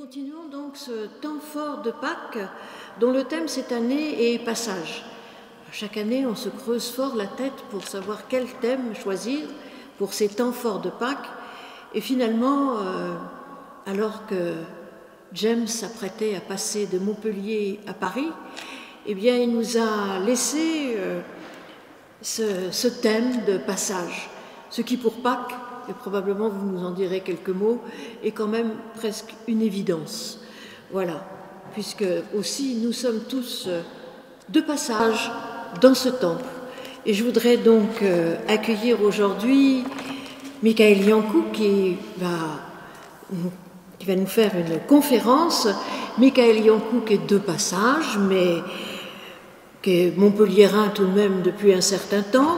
continuons donc ce temps fort de Pâques, dont le thème cette année est passage. Chaque année, on se creuse fort la tête pour savoir quel thème choisir pour ces temps forts de Pâques. Et finalement, alors que James s'apprêtait à passer de Montpellier à Paris, eh bien, il nous a laissé ce thème de passage, ce qui pour Pâques, et probablement vous nous en direz quelques mots, est quand même presque une évidence. Voilà, puisque aussi nous sommes tous de passage dans ce temple. Et je voudrais donc accueillir aujourd'hui Michael Yankou qui va nous faire une conférence. Michael Yankou qui est de passage, mais qui est montpelliérain tout de même depuis un certain temps.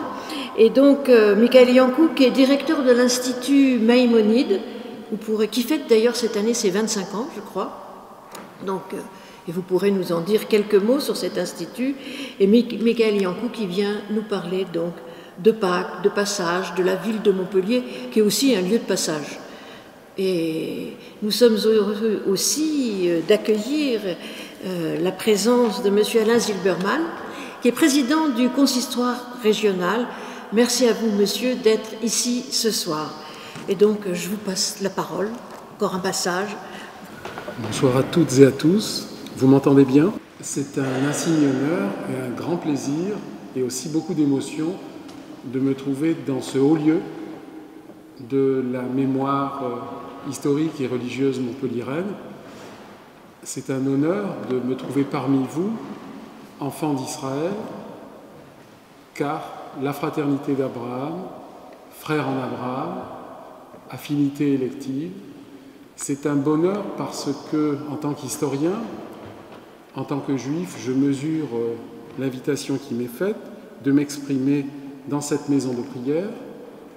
Et donc, Michael Yankou, qui est directeur de l'Institut Maïmonide, qui fête d'ailleurs cette année ses 25 ans, je crois. Donc, et vous pourrez nous en dire quelques mots sur cet institut. Et Michael Yankou qui vient nous parler donc de Pâques, de passage, de la ville de Montpellier, qui est aussi un lieu de passage. Et nous sommes heureux aussi d'accueillir la présence de M. Alain Zilberman, qui est président du consistoire régional. Merci à vous, monsieur, d'être ici ce soir. Et donc, je vous passe la parole. Encore un passage. Bonsoir à toutes et à tous. Vous m'entendez bien? C'est un insigne honneur et un grand plaisir, et aussi beaucoup d'émotion, de me trouver dans ce haut lieu de la mémoire historique et religieuse montpelliéraine. C'est un honneur de me trouver parmi vous, enfants d'Israël, car la fraternité d'Abraham, frère en Abraham, affinité élective, c'est un bonheur parce que, en tant qu'historien, en tant que juif, je mesure l'invitation qui m'est faite de m'exprimer dans cette maison de prière.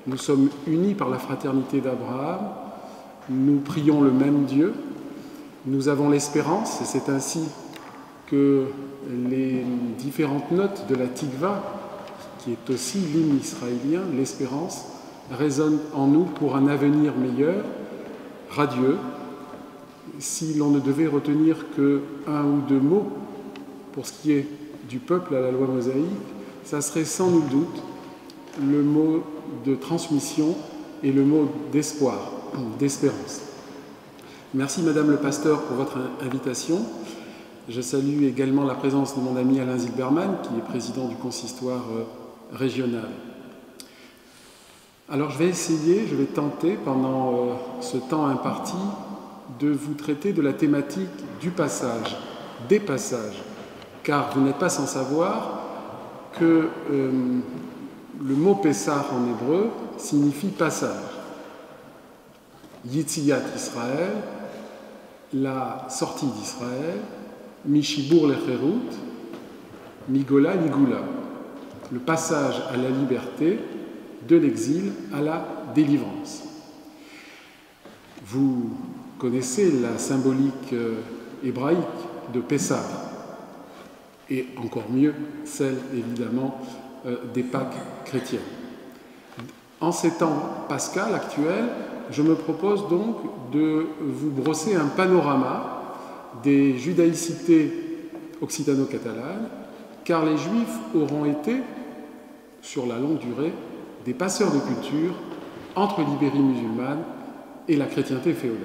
Nous sommes unis par la fraternité d'Abraham, nous prions le même Dieu, nous avons l'espérance, et c'est ainsi que les différentes notes de la Tikva, qui est aussi l'hymne israélien, l'espérance, résonne en nous pour un avenir meilleur, radieux. Si l'on ne devait retenir qu'un ou deux mots pour ce qui est du peuple à la loi mosaïque, ça serait sans nul doute le mot de transmission et le mot d'espoir, d'espérance. Merci Madame le Pasteur pour votre invitation. Je salue également la présence de mon ami Alain Zilberman, qui est président du consistoire régional. Alors je vais tenter pendant ce temps imparti de vous traiter de la thématique du passage, des passages, car vous n'êtes pas sans savoir que le mot Pessah en hébreu signifie passage. Yitziat Israël, la sortie d'Israël, Mishibur lecherut, Migola ligula, le passage à la liberté, de l'exil à la délivrance. Vous connaissez la symbolique hébraïque de Pessah, et encore mieux celle évidemment des Pâques chrétiennes. En ces temps pascal actuels, je me propose donc de vous brosser un panorama des judaïcités occitano-catalanes, car les Juifs auront été, sur la longue durée, des passeurs de culture entre l'Ibérie musulmane et la chrétienté féodale.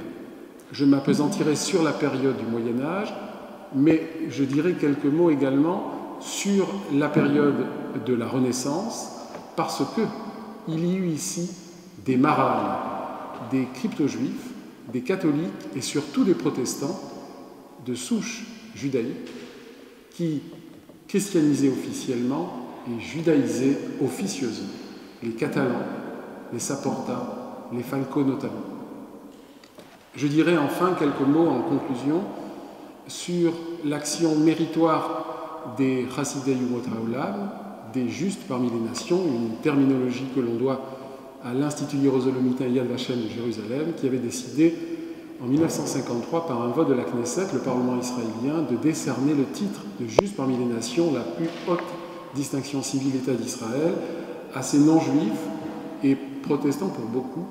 Je m'appesantirai sur la période du Moyen-Âge, mais je dirai quelques mots également sur la période de la Renaissance, parce qu'il y eut ici des marânes, des crypto-juifs, des catholiques et surtout des protestants de souche judaïque qui christianisaient officiellement et judaïsaient officieusement. Les Catalans, les Saporta, les Falco notamment. Je dirai enfin quelques mots en conclusion sur l'action méritoire des Chassidei Umot Haolam, des justes parmi les nations, une terminologie que l'on doit à l'Institut Hierosolomitain Yad Vashem de Jérusalem, qui avait décidé en 1953, par un vote de la Knesset, le Parlement israélien, de décerner le titre de juste parmi les nations, la plus haute distinction civile d'État d'Israël, à ces non-juifs et protestants pour beaucoup,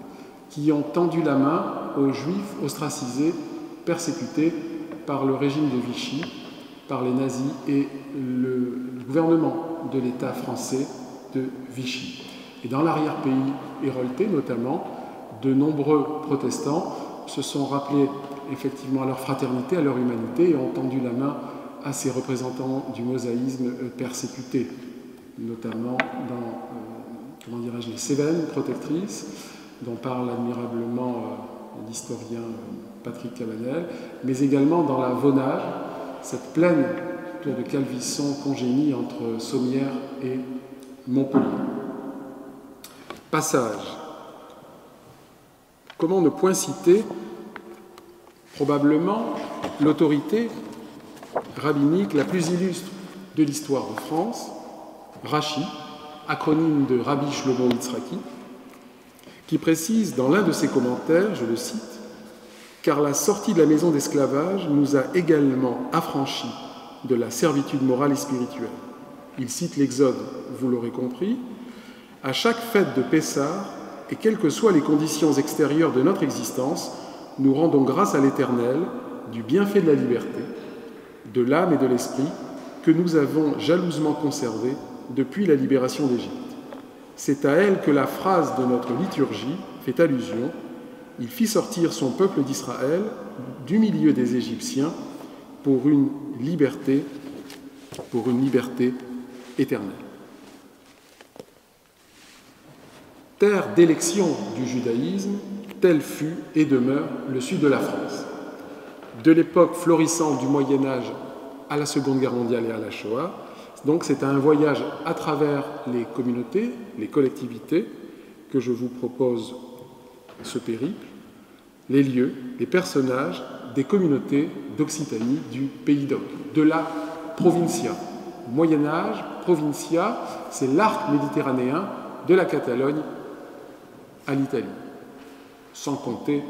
qui ont tendu la main aux juifs ostracisés persécutés par le régime de Vichy, par les nazis et le gouvernement de l'État français de Vichy. Et dans l'arrière-pays héroltais notamment, de nombreux protestants se sont rappelés effectivement à leur fraternité, à leur humanité et ont tendu la main à ces représentants du mosaïsme persécutés, notamment dans les Cévennes protectrices, dont parle admirablement l'historien Patrick Cabanel, mais également dans la Vaunage, cette plaine autour de Calvisson congénie entre Sommières et Montpellier. Passage. Comment ne point citer probablement l'autorité rabbinique la plus illustre de l'histoire de France, Rashi, acronyme de Rabbi Shlomo Yitzhaki, qui précise dans l'un de ses commentaires, je le cite, « Car la sortie de la maison d'esclavage nous a également affranchis de la servitude morale et spirituelle. » Il cite l'Exode, vous l'aurez compris, « À chaque fête de Pessah, et quelles que soient les conditions extérieures de notre existence, nous rendons grâce à l'Éternel du bienfait de la liberté, de l'âme et de l'esprit que nous avons jalousement conservé depuis la libération d'Égypte. C'est à elle que la phrase de notre liturgie fait allusion. Il fit sortir son peuple d'Israël du milieu des Égyptiens pour une liberté éternelle. Terre d'élection du judaïsme, tel fut et demeure le sud de la France. De l'époque florissante du Moyen-Âge à la Seconde Guerre mondiale et à la Shoah, donc c'est un voyage à travers les communautés, les collectivités, que je vous propose ce périple, les lieux, les personnages des communautés d'Occitanie, du Pays d'Oc, de la Provincia. Moyen-Âge, Provincia, c'est l'arc méditerranéen de la Catalogne à l'Italie, sans compter,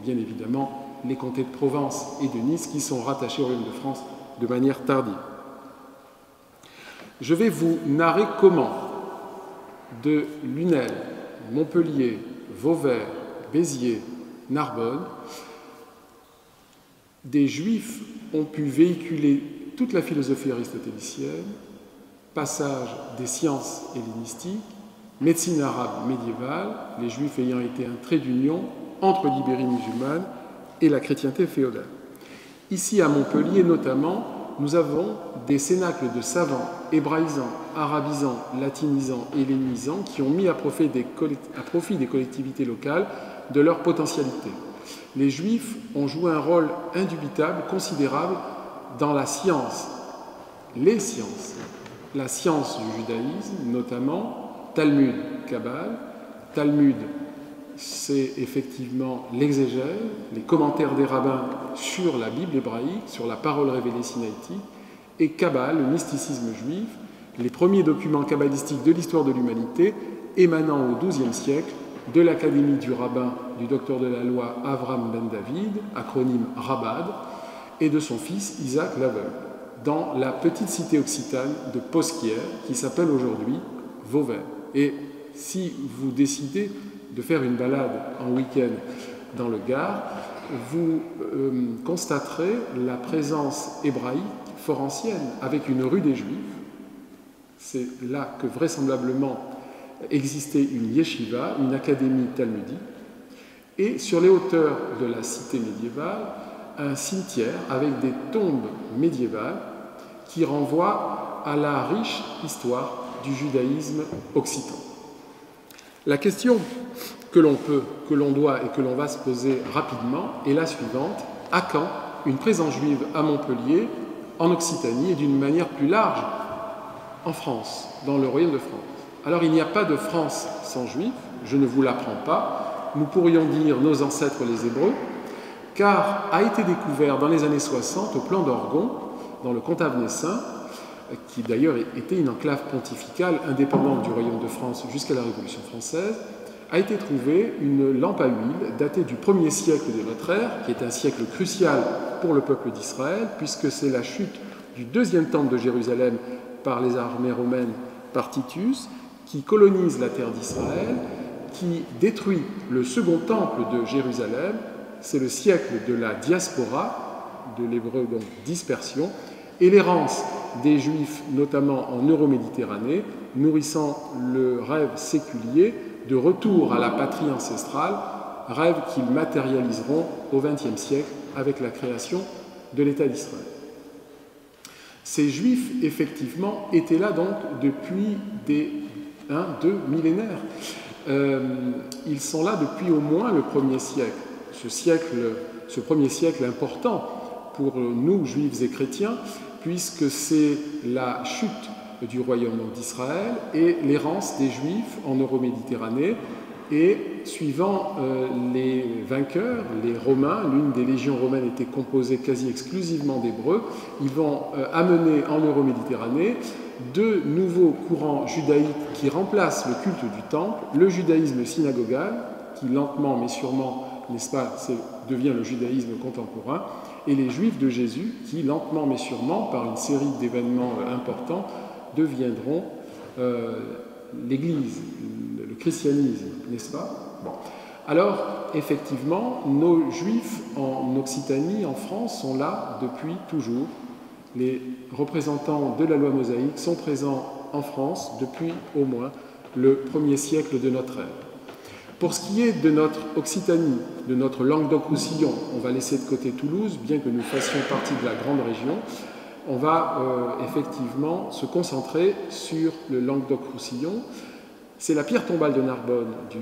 bien évidemment, les comtés de Provence et de Nice qui sont rattachés au Royaume de France de manière tardive. Je vais vous narrer comment, de Lunel, Montpellier, Vauvert, Béziers, Narbonne, des Juifs ont pu véhiculer toute la philosophie aristotélicienne, passage des sciences hellénistiques, médecine arabe médiévale, les Juifs ayant été un trait d'union entre l'Ibérie musulmane et la chrétienté féodale. Ici à Montpellier notamment, nous avons des cénacles de savants hébraïsants, arabisants, latinisants, hellénisants qui ont mis à profit des collectivités locales de leur potentialité. Les Juifs ont joué un rôle indubitable, considérable dans la science, les sciences, la science du judaïsme notamment, Talmud, Kabbale. Talmud, c'est effectivement l'exégèse, les commentaires des rabbins sur la Bible hébraïque, sur la parole révélée sinaïtique, et Kabbale, le mysticisme juif, les premiers documents kabbalistiques de l'histoire de l'humanité émanant au XIIe siècle de l'Académie du rabbin du docteur de la loi Avram ben David, acronyme Rabad, et de son fils Isaac l'Aveugle, dans la petite cité occitane de Posquière, qui s'appelle aujourd'hui Vauvert. Et si vous décidez de faire une balade en week-end dans le Gard, vous constaterez la présence hébraïque fort ancienne, avec une rue des Juifs. C'est là que vraisemblablement existait une yeshiva, une académie talmudique, et sur les hauteurs de la cité médiévale, un cimetière avec des tombes médiévales qui renvoient à la riche histoire du judaïsme occitan. La question que l'on doit et que l'on va se poser rapidement est la suivante. À quand une présence juive à Montpellier, en Occitanie et d'une manière plus large en France, dans le Royaume de France? Alors il n'y a pas de France sans juifs, je ne vous l'apprends pas, nous pourrions dire nos ancêtres les Hébreux, car a été découvert dans les années 60 au plan d'Orgon, dans le comté avenessin, qui d'ailleurs était une enclave pontificale indépendante du Royaume de France jusqu'à la Révolution française, a été trouvée une lampe à huile datée du 1er siècle de notre ère, qui est un siècle crucial pour le peuple d'Israël, puisque c'est la chute du deuxième temple de Jérusalem par les armées romaines, par Titus, qui colonise la terre d'Israël, qui détruit le second temple de Jérusalem, c'est le siècle de la diaspora, de l'hébreu donc dispersion, et l'errance des Juifs, notamment en Euroméditerranée, nourrissant le rêve séculier de retour à la patrie ancestrale, rêve qu'ils matérialiseront au XXe siècle avec la création de l'État d'Israël. Ces Juifs, effectivement, étaient là donc depuis deux millénaires. Ils sont là depuis au moins le 1er siècle. Ce 1er siècle important pour nous, Juifs et chrétiens, puisque c'est la chute du royaume d'Israël et l'errance des Juifs en Euroméditerranée. Et suivant les vainqueurs, les Romains, l'une des légions romaines était composée quasi exclusivement d'Hébreux, ils vont amener en Euroméditerranée deux nouveaux courants judaïques qui remplacent le culte du temple, le judaïsme synagogal, qui lentement mais sûrement, n'est-ce pas, devient le judaïsme contemporain, et les Juifs de Jésus, qui lentement mais sûrement, par une série d'événements importants, deviendront l'Église, le christianisme, n'est-ce pas? Bon. Alors, effectivement, nos Juifs en Occitanie, en France, sont là depuis toujours. Les représentants de la loi mosaïque sont présents en France depuis au moins le 1er siècle de notre ère. Pour ce qui est de notre Occitanie, de notre Languedoc-Roussillon, on va laisser de côté Toulouse, bien que nous fassions partie de la grande région, on va effectivement se concentrer sur le Languedoc-Roussillon. C'est la pierre tombale de Narbonne du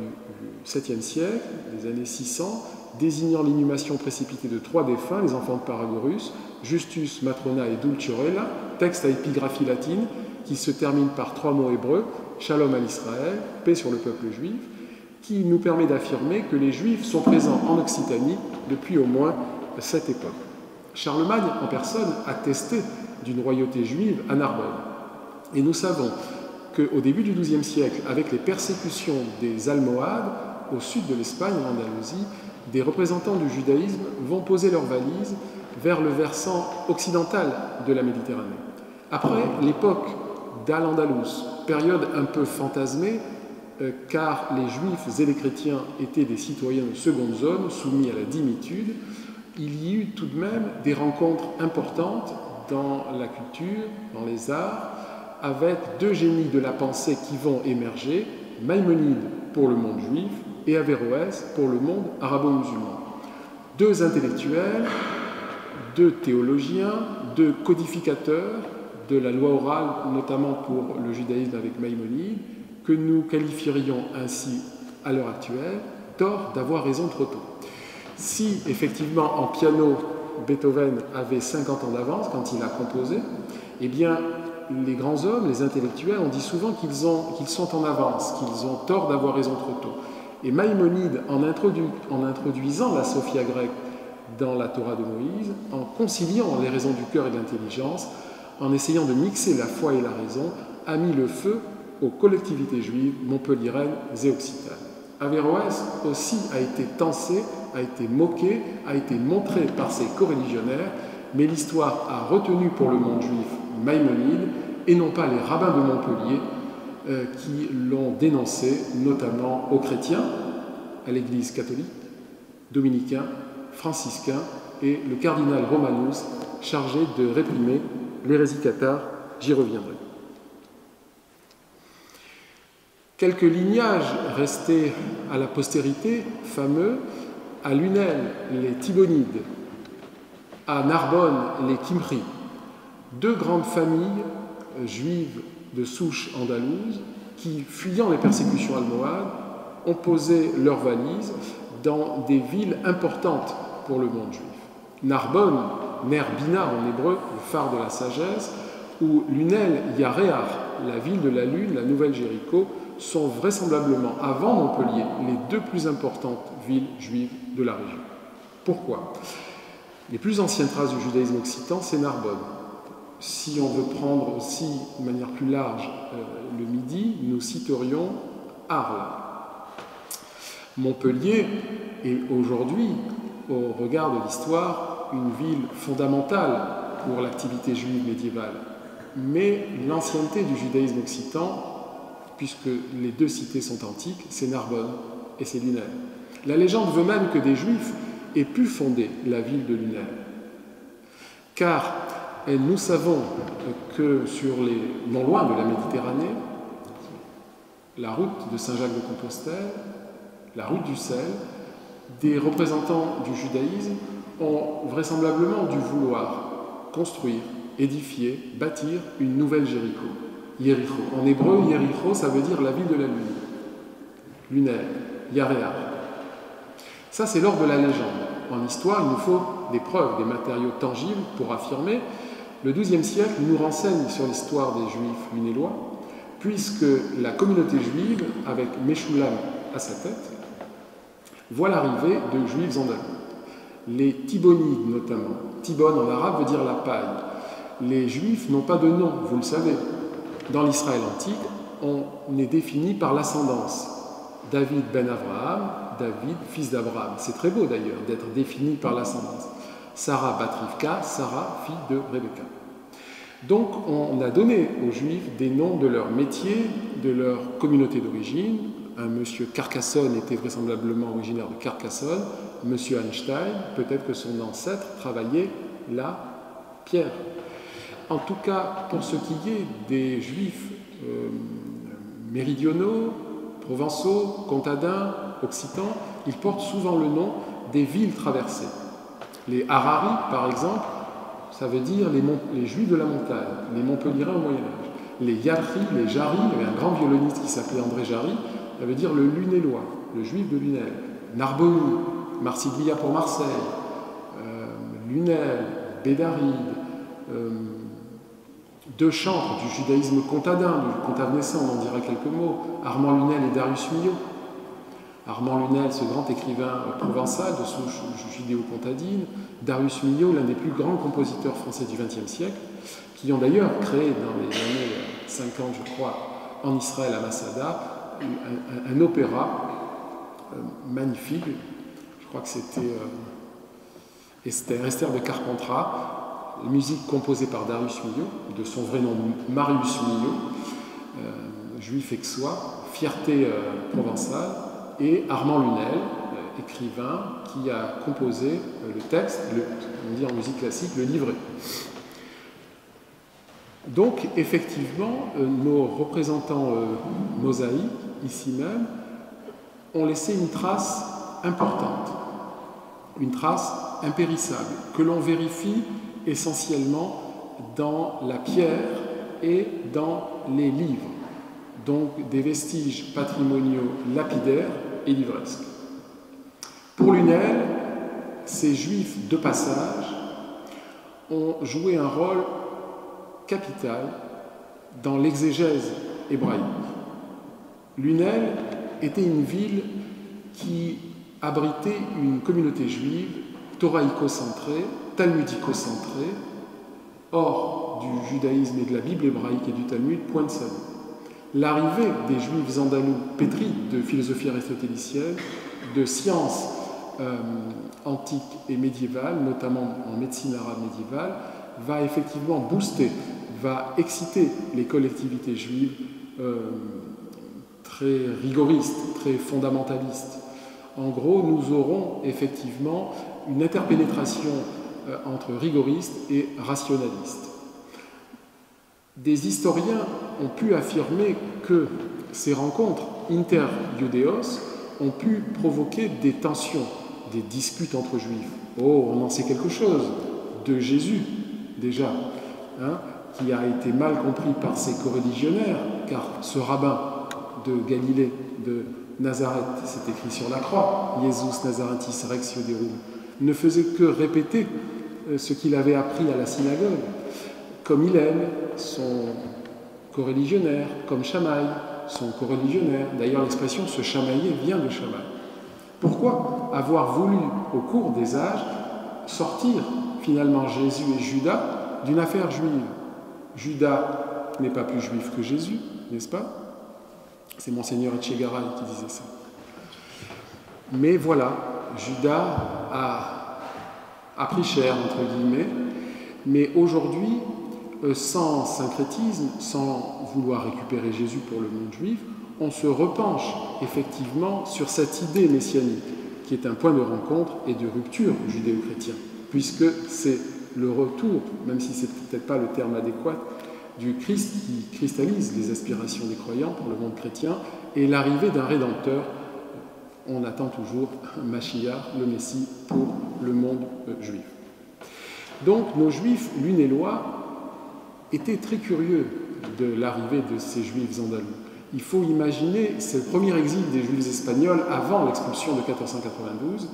7e siècle, des années 600, désignant l'inhumation précipitée de 3 défunts, les enfants de Paragorus, Justus, Matrona et Dulciorella, texte à épigraphie latine qui se termine par 3 mots hébreux, Shalom à l'Israël, paix sur le peuple juif, qui nous permet d'affirmer que les Juifs sont présents en Occitanie depuis au moins cette époque. Charlemagne, en personne, attestait d'une royauté juive à Narbonne. Et nous savons qu'au début du XIIe siècle, avec les persécutions des Almohades, au sud de l'Espagne, en Andalousie, des représentants du judaïsme vont poser leurs valises vers le versant occidental de la Méditerranée. Après l'époque d'Al-Andalus, période un peu fantasmée, car les Juifs et les chrétiens étaient des citoyens de seconde zone, soumis à la dimitude, il y eut tout de même des rencontres importantes dans la culture, dans les arts, avec 2 génies de la pensée qui vont émerger, Maïmonide pour le monde juif et Averroès pour le monde arabo-musulman. 2 intellectuels, 2 théologiens, 2 codificateurs de la loi orale, notamment pour le judaïsme avec Maïmonide, que nous qualifierions ainsi à l'heure actuelle, tort d'avoir raison trop tôt. Si effectivement en piano, Beethoven avait 50 ans d'avance quand il a composé, eh bien les grands hommes, les intellectuels, on dit souvent qu'ils sont en avance, qu'ils ont tort d'avoir raison trop tôt. Et Maïmonide, en introduisant la Sophia grecque dans la Torah de Moïse, en conciliant les raisons du cœur et de l'intelligence, en essayant de mixer la foi et la raison, a mis le feu aux collectivités juives montpelliéraines et occitanes. Averroès aussi a été tensé, a été moqué, a été montré par ses coreligionnaires, mais l'histoire a retenu pour le monde juif Maïmonide et non pas les rabbins de Montpellier qui l'ont dénoncé, notamment aux chrétiens, à l'Église catholique, dominicains, franciscains et le cardinal Romanus chargé de réprimer l'hérésie cathare. J'y reviendrai. Quelques lignages restés à la postérité, fameux, à Lunel, les Thibonides, à Narbonne, les Kimri, 2 grandes familles juives de souche andalouse qui, fuyant les persécutions almohades, ont posé leurs valises dans des villes importantes pour le monde juif. Narbonne, Ner Bina en hébreu, le phare de la sagesse, ou Lunel, Yaréar, la ville de la Lune, la nouvelle Jéricho, sont vraisemblablement, avant Montpellier, les 2 plus importantes villes juives de la région. Pourquoi? Les plus anciennes traces du judaïsme occitan, c'est Narbonne. Si on veut prendre aussi, de manière plus large, le Midi, nous citerions Arles. Montpellier est aujourd'hui, au regard de l'histoire, une ville fondamentale pour l'activité juive médiévale. Mais l'ancienneté du judaïsme occitan, puisque les 2 cités sont antiques, c'est Narbonne et c'est Lunel. La légende veut même que des Juifs ait pu fonder la ville de Lunel. Car nous savons que non loin de la Méditerranée, la route de Saint-Jacques-de-Compostelle, la route du sel, des représentants du judaïsme ont vraisemblablement dû vouloir construire, édifier, bâtir une nouvelle Jéricho. Jéricho. En hébreu, Jéricho, ça veut dire la ville de la lune. Lunel, Yaréa. Ça, c'est l'ordre de la légende. En histoire, il nous faut des preuves, des matériaux tangibles pour affirmer. Le XIIe siècle nous renseigne sur l'histoire des Juifs lunélois, puisque la communauté juive, avec Meshulam à sa tête, voit l'arrivée de Juifs andalous. Les Tibonides notamment. Tibon en arabe veut dire la paille. Les Juifs n'ont pas de nom, vous le savez. Dans l'Israël antique, on est défini par l'ascendance. David ben Abraham, David, fils d'Abraham. C'est très beau d'ailleurs d'être défini par l'ascendance. Sarah bat Rivka, Sarah, fille de Rebecca. Donc on a donné aux Juifs des noms de leur métier, de leur communauté d'origine. Un monsieur Carcassonne était vraisemblablement originaire de Carcassonne. Monsieur Einstein, peut-être que son ancêtre travaillait la pierre. En tout cas, pour ce qui est des Juifs méridionaux, provençaux, comtadins, occitans, ils portent souvent le nom des villes traversées. Les Harari, par exemple, ça veut dire les Juifs de la montagne, les Montpelliérains au Moyen-Âge. Les Yatri, les Jari, il y avait un grand violoniste qui s'appelait André Jari, ça veut dire le Lunélois, le Juif de Lunel. Narbonne, Marsiglia pour Marseille, Lunel, Bédaride, deux chantres du judaïsme comtadin, du comtavenescent, on en dira quelques mots, Armand Lunel et Darius Milhaud. Armand Lunel, ce grand écrivain provençal de souche judéo-comtadine, Darius Milhaud, l'un des plus grands compositeurs français du XXe siècle, qui ont d'ailleurs créé dans les années 50, je crois, en Israël, à Masada, un opéra magnifique. Je crois que c'était Esther de Carpentras, musique composée par Darius Milhaud, de son vrai nom Marius Milhaud, juif aixois, fierté provençale, et Armand Lunel, écrivain, qui a composé le texte, on dit en musique classique, le livret. Donc, effectivement, nos représentants mosaïques, ici même, ont laissé une trace importante, une trace impérissable, que l'on vérifie essentiellement dans la pierre et dans les livres, donc des vestiges patrimoniaux lapidaires et livresques. Pour Lunel, ces Juifs de passage ont joué un rôle capital dans l'exégèse hébraïque. Lunel était une ville qui abritait une communauté juive thoraïco-centrée, talmudico-centrée, hors du judaïsme et de la Bible hébraïque et du Talmud, point de salut. L'arrivée des Juifs andalous pétris de philosophie aristotélicienne, de sciences antiques et médiévales, notamment en médecine arabe médiévale, va effectivement booster, va exciter les collectivités juives très rigoristes, très fondamentalistes. En gros, nous aurons effectivement une interpénétration entre rigoristes et rationalistes. Des historiens ont pu affirmer que ces rencontres inter-iudéos ont pu provoquer des tensions, des disputes entre juifs. Oh, on en sait quelque chose de Jésus, déjà, qui a été mal compris par ses coreligionnaires, car ce rabbin de Galilée, de Nazareth, c'est écrit sur la croix, Jesus Nazaratis Rex Ioderum, ne faisait que répéter ce qu'il avait appris à la synagogue, comme Hillel, son coreligionnaire, comme Shammai, son coreligionnaire. D'ailleurs, l'expression se chamailler vient de Shammai. Pourquoi avoir voulu, au cours des âges, sortir finalement Jésus et Judas d'une affaire juive? Judas n'est pas plus juif que Jésus, n'est-ce pas? C'est Monseigneur Etchegaray qui disait ça. Mais voilà, Judas a pris cher, entre guillemets, mais aujourd'hui, sans syncrétisme, sans vouloir récupérer Jésus pour le monde juif, on se repenche effectivement sur cette idée messianique. qui est un point de rencontre et de rupture judéo-chrétien, puisque c'est le retour, même si ce n'est peut-être pas le terme adéquat, du Christ qui cristallise les aspirations des croyants pour le monde chrétien, et l'arrivée d'un Rédempteur. On attend toujours Mashiach, le Messie, pour le monde juif. Donc nos Juifs lunélois étaient très curieux de l'arrivée de ces Juifs andalous. Il faut imaginer, c'est le premier exil des Juifs espagnols avant l'expulsion de 1492,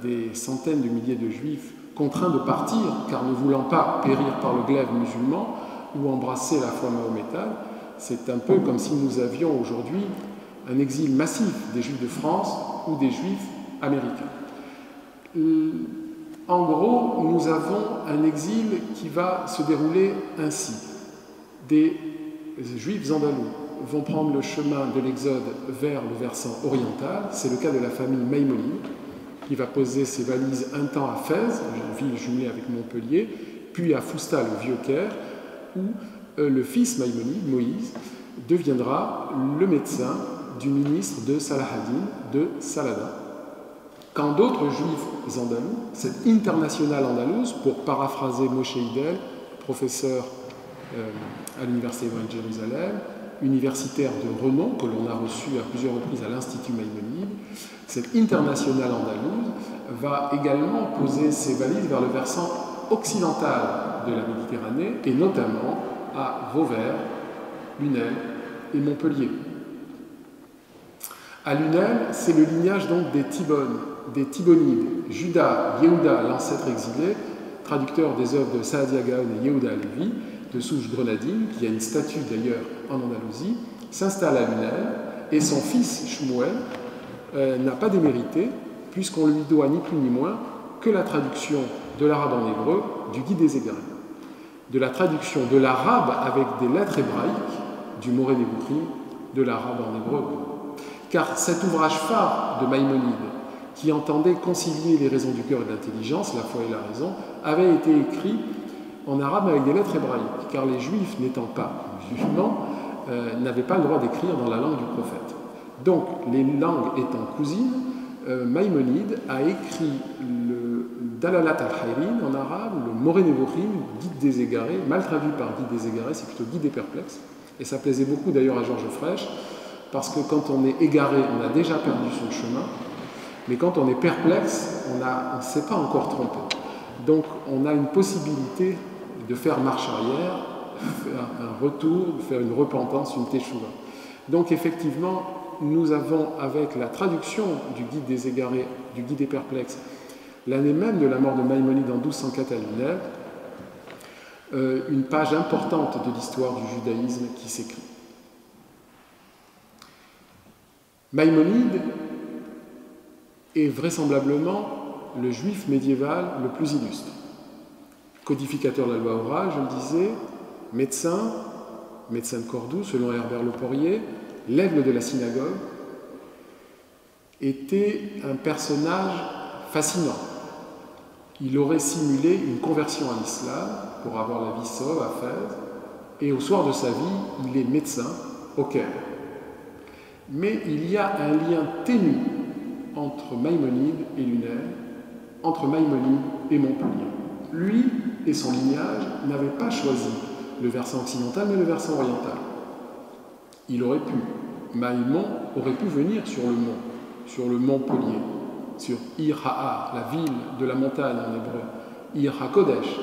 des centaines de milliers de Juifs contraints de partir, car ne voulant pas périr par le glaive musulman ou embrasser la foi mahométane. C'est un peu comme si nous avions aujourd'hui un exil massif des Juifs de France ou des Juifs américains. En gros, nous avons un exil qui va se dérouler ainsi. Des Juifs andalous vont prendre le chemin de l'Exode vers le versant oriental. C'est le cas de la famille Maïmonide, qui va poser ses valises un temps à Fès, une ville jumelée avec Montpellier, puis à Foustal, au Vieux-Caire, où le fils Maïmonide, Moïse, deviendra le médecin du ministre de Salah ad-Din, de Saladin. Quand d'autres juifs andalous, cette internationale andalouse, pour paraphraser Moshe Hidel, professeur à l'Université de Jérusalem, universitaire de renom, que l'on a reçu à plusieurs reprises à l'Institut Maïmonide, cette internationale andalouse va également poser ses valises vers le versant occidental de la Méditerranée, et notamment à Vauvert, Lunel et Montpellier. À Lunel, c'est le lignage donc des Thibonides. Judas Yehuda, l'ancêtre exilé, traducteur des œuvres de Saadia Gaon et Yehuda Halevi, de souche grenadine, qui a une statue d'ailleurs en Andalousie, s'installe à Lunel, et son fils Shmuel n'a pas démérité, puisqu'on lui doit ni plus ni moins que la traduction de l'arabe en hébreu du Guide des Égarés, de la traduction de l'arabe avec des lettres hébraïques du Moré Nevuchim, de l'arabe en hébreu. Car cet ouvrage phare de Maïmonide, qui entendait concilier les raisons du cœur et de l'intelligence, la foi et la raison, avait été écrit en arabe avec des lettres hébraïques, car les juifs n'étant pas musulmans, n'avaient pas le droit d'écrire dans la langue du prophète. Donc, les langues étant cousines, Maïmonide a écrit le Dalalat al-Hayrin en arabe, le Moré Nevuchim, Guide des Égarés, mal traduit par Guide des Égarés, c'est plutôt Guide des Perplexes, et ça plaisait beaucoup d'ailleurs à Georges Frêche, parce que quand on est égaré, on a déjà perdu son chemin, mais quand on est perplexe, on ne s'est pas encore trompé. Donc on a une possibilité de faire marche arrière, faire un retour, faire une repentance, une teshuva. Donc effectivement, nous avons avec la traduction du Guide des Égarés, du Guide des Perplexes, l'année même de la mort de Maïmonide en 1204 à Lunel, une page importante de l'histoire du judaïsme qui s'écrit. Maïmonide est vraisemblablement le juif médiéval le plus illustre. Codificateur de la loi orale, je le disais, médecin de Cordoue, selon Herbert Leporier, l'aigle de la synagogue, était un personnage fascinant. Il aurait simulé une conversion à l'islam pour avoir la vie sauve à Fès, et au soir de sa vie, il est médecin au Caire. Mais il y a un lien ténu entre Maïmonide et Lunel, entre Maïmonide et Montpellier. Lui et son lignage n'avaient pas choisi le versant occidental, mais le versant oriental. Il aurait pu, Maïmon aurait pu venir sur le mont Pellier, sur Ir Ha'a, la ville de la montagne en hébreu, Ir HaKodesh,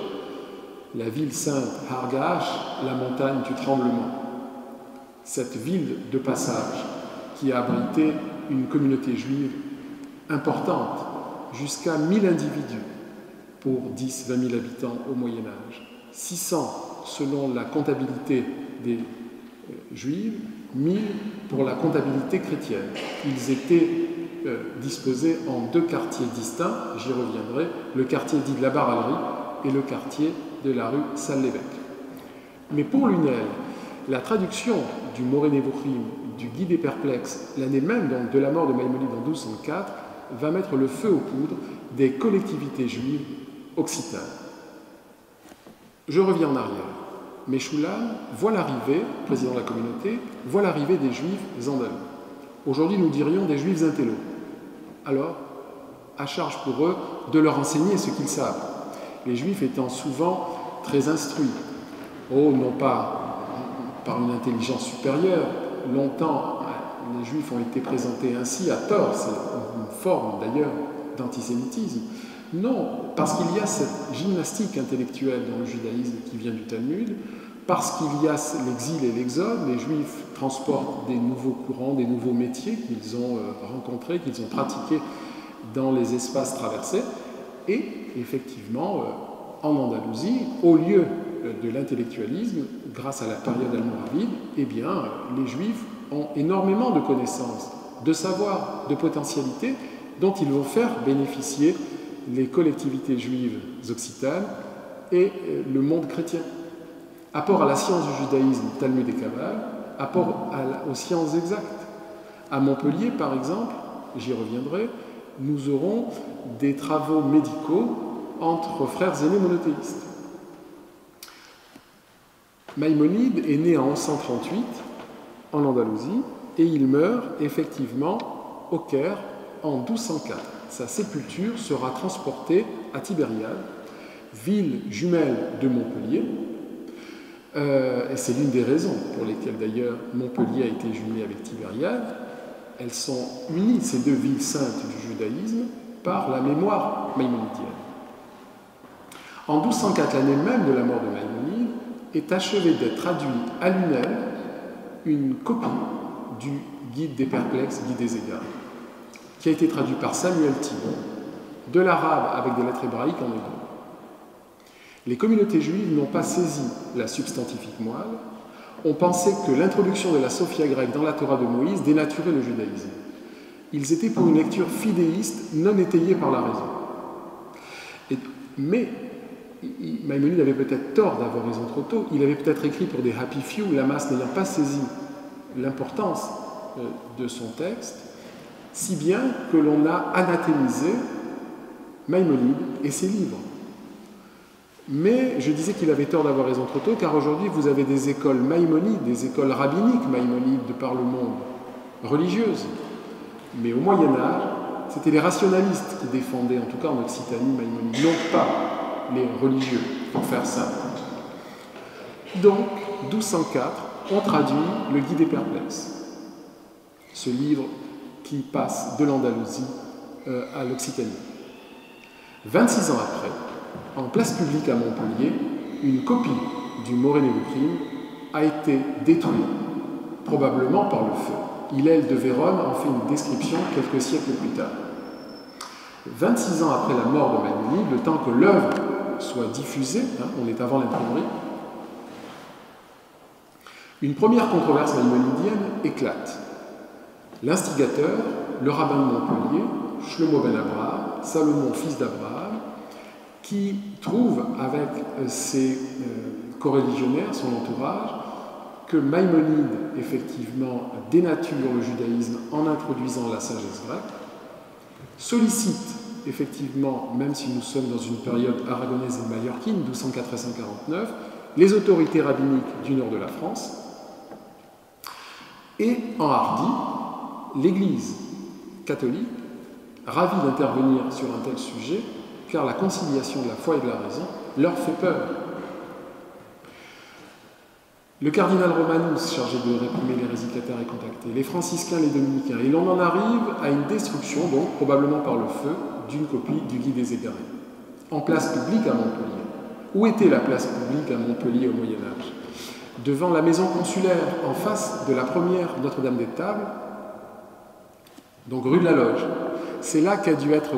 la ville sainte, Har Ga'ash, la montagne du tremblement. Cette ville de passage qui a abrité une communauté juive importante, jusqu'à 1000 individus pour 10-20 000 habitants au Moyen-Âge, 600 selon la comptabilité des juifs, 1000 pour la comptabilité chrétienne. Ils étaient disposés en deux quartiers distincts, j'y reviendrai, le quartier dit de la Baralerie et le quartier de la rue Salle-l'Évêque. Mais pour Lunel, la traduction du Moré Nevuchim, du Guide des Perplexes, l'année même donc, de la mort de Maïmonide en 1204, va mettre le feu aux poudres des collectivités juives occitanes. Je reviens en arrière. Meshulam voit l'arrivée, président de la communauté, voit l'arrivée des juifs andalous. Aujourd'hui, nous dirions des juifs intellos, alors à charge pour eux de leur enseigner ce qu'ils savent. Les Juifs étant souvent très instruits, non pas par une intelligence supérieure, longtemps les Juifs ont été présentés ainsi à tort, c'est une forme d'ailleurs d'antisémitisme. Non, parce qu'il y a cette gymnastique intellectuelle dans le judaïsme qui vient du Talmud, parce qu'il y a l'exil et l'exode, les Juifs transportent des nouveaux courants, des nouveaux métiers qu'ils ont rencontrés, qu'ils ont pratiqués dans les espaces traversés, et effectivement, en Andalousie, au lieu de l'intellectualisme, grâce à la période almoravide, eh bien, les Juifs ont énormément de connaissances, de savoir, de potentialités, dont ils vont faire bénéficier les collectivités juives occitanes et le monde chrétien. Apport à la science du judaïsme, Talmud et Kabbale, apport aux sciences exactes. À Montpellier, par exemple, j'y reviendrai, nous aurons des travaux médicaux entre frères aînés monothéistes. Maïmonide est né en 1138 en Andalousie et il meurt effectivement au Caire en 1204. Sa sépulture sera transportée à Tibériade, ville jumelle de Montpellier, et c'est l'une des raisons pour lesquelles d'ailleurs Montpellier a été jumelé avec Tibériade. Elles sont unies, ces deux villes saintes du judaïsme, par la mémoire maïmonidienne. En 1204, l'année même de la mort de Maïmonide, est achevée d'être traduite à Lunel une copie du Guide des perplexes, Guide des égarés, qui a été traduit par Samuel Thibon, de l'arabe avec des lettres hébraïques en hébreu. Les communautés juives n'ont pas saisi la substantifique moelle, ont pensé que l'introduction de la Sophia grecque dans la Torah de Moïse dénaturait le judaïsme. Ils étaient pour une lecture fidéiste non étayée par la raison. Mais Maïmonide avait peut-être tort d'avoir raison trop tôt. Il avait peut-être écrit pour des happy few, la masse n'ayant pas saisi l'importance de son texte, si bien que l'on a anathémisé Maïmonide et ses livres. Mais je disais qu'il avait tort d'avoir raison trop tôt, car aujourd'hui vous avez des écoles maïmonides, des écoles rabbiniques maïmonides de par le monde, religieuses. Mais au Moyen-Âge, c'était les rationalistes qui défendaient, en tout cas en Occitanie, Maïmonide, non pas les religieux, pour faire simple. Donc, 1204, on traduit le Guide des perplexes, ce livre qui passe de l'Andalousie à l'Occitanie. 26 ans après, en place publique à Montpellier, une copie du Moré-Nébuchrim a été détruite, probablement par le feu. Hillel de Vérone en fait une description quelques siècles plus tard. 26 ans après la mort de Maïmonide, le temps que l'œuvre soit diffusée, on est avant l'imprimerie, une première controverse maïmonidienne éclate. L'instigateur, le rabbin de Montpellier, Shlomo ben Abraham, Salomon, fils d'Abraham, qui trouve avec ses coreligionnaires, son entourage, que Maïmonide, effectivement, dénature le judaïsme en introduisant la sagesse grecque, sollicite, effectivement, même si nous sommes dans une période aragonaise et mallorquine, 1204 et 149, les autorités rabbiniques du nord de la France, et enhardit l'Église catholique, ravie d'intervenir sur un tel sujet, car la conciliation de la foi et de la raison leur fait peur. Le cardinal Romanus, chargé de réprimer les résicataires, est contacté, les franciscains, les dominicains, et l'on en arrive à une destruction, donc probablement par le feu, d'une copie du Guide des égarés, en place publique à Montpellier. Où était la place publique à Montpellier au Moyen-Âge? Devant la maison consulaire, en face de la première Notre-Dame-des-Tables, donc rue de la Loge. C'est là qu'a dû être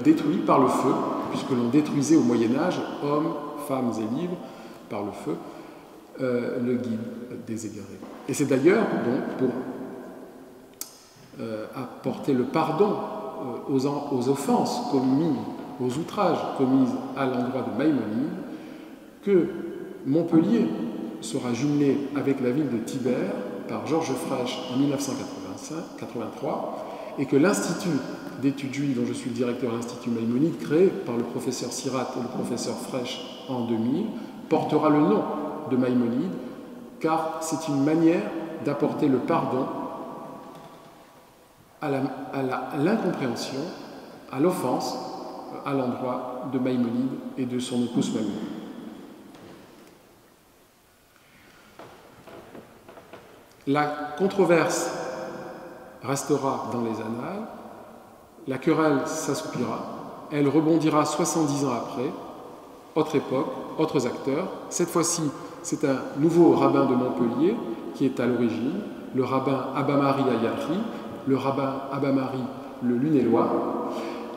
détruit par le feu, puisque l'on détruisait au Moyen-Âge, hommes, femmes et livres, par le feu, le Guide des égarés. Et c'est d'ailleurs donc pour apporter le pardon aux offenses commises, aux outrages commis à l'endroit de Maïmonide, que Montpellier sera jumelé avec la ville de Tibère par Georges Frêche en 1983, et que l'Institut d'études juives, dont je suis le directeur, l'Institut Maïmonide, créé par le professeur Sirat et le professeur Frêche en 2000, portera le nom de Maïmonide, car c'est une manière d'apporter le pardon à l'incompréhension, à l'offense à l'endroit de Maïmonide et de son épouse Maïmonide. La controverse restera dans les annales, la querelle s'assoupira, elle rebondira 70 ans après, autre époque, autres acteurs. Cette fois-ci, c'est un nouveau rabbin de Montpellier qui est à l'origine, le rabbin Abamari Ayarchi, le rabbin Abamari le Lunélois,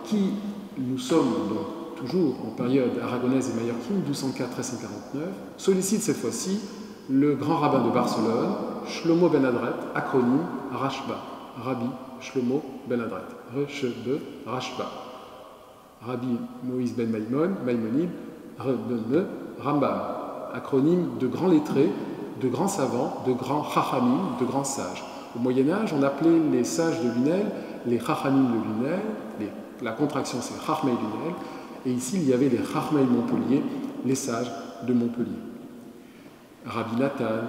qui, nous sommes donc toujours en période aragonaise et mallorquine, 1204-1349, sollicite cette fois-ci le grand rabbin de Barcelone, Shlomo Ben Adret, acronyme Rashba, Rabbi Shlomo Ben Adret, Reshebe Rashba, Rabbi Moïse Ben Maïmonide, Rebene Rambam, acronyme de grands lettrés, de grands savants, de grands chachamim, de grands sages. Au Moyen-Âge, on appelait les sages de Lunel les chachamim de Lunel, la contraction c'est chachmei Lunel, et ici il y avait les chachmei Montpellier, les sages de Montpellier. Rabbi Nathan,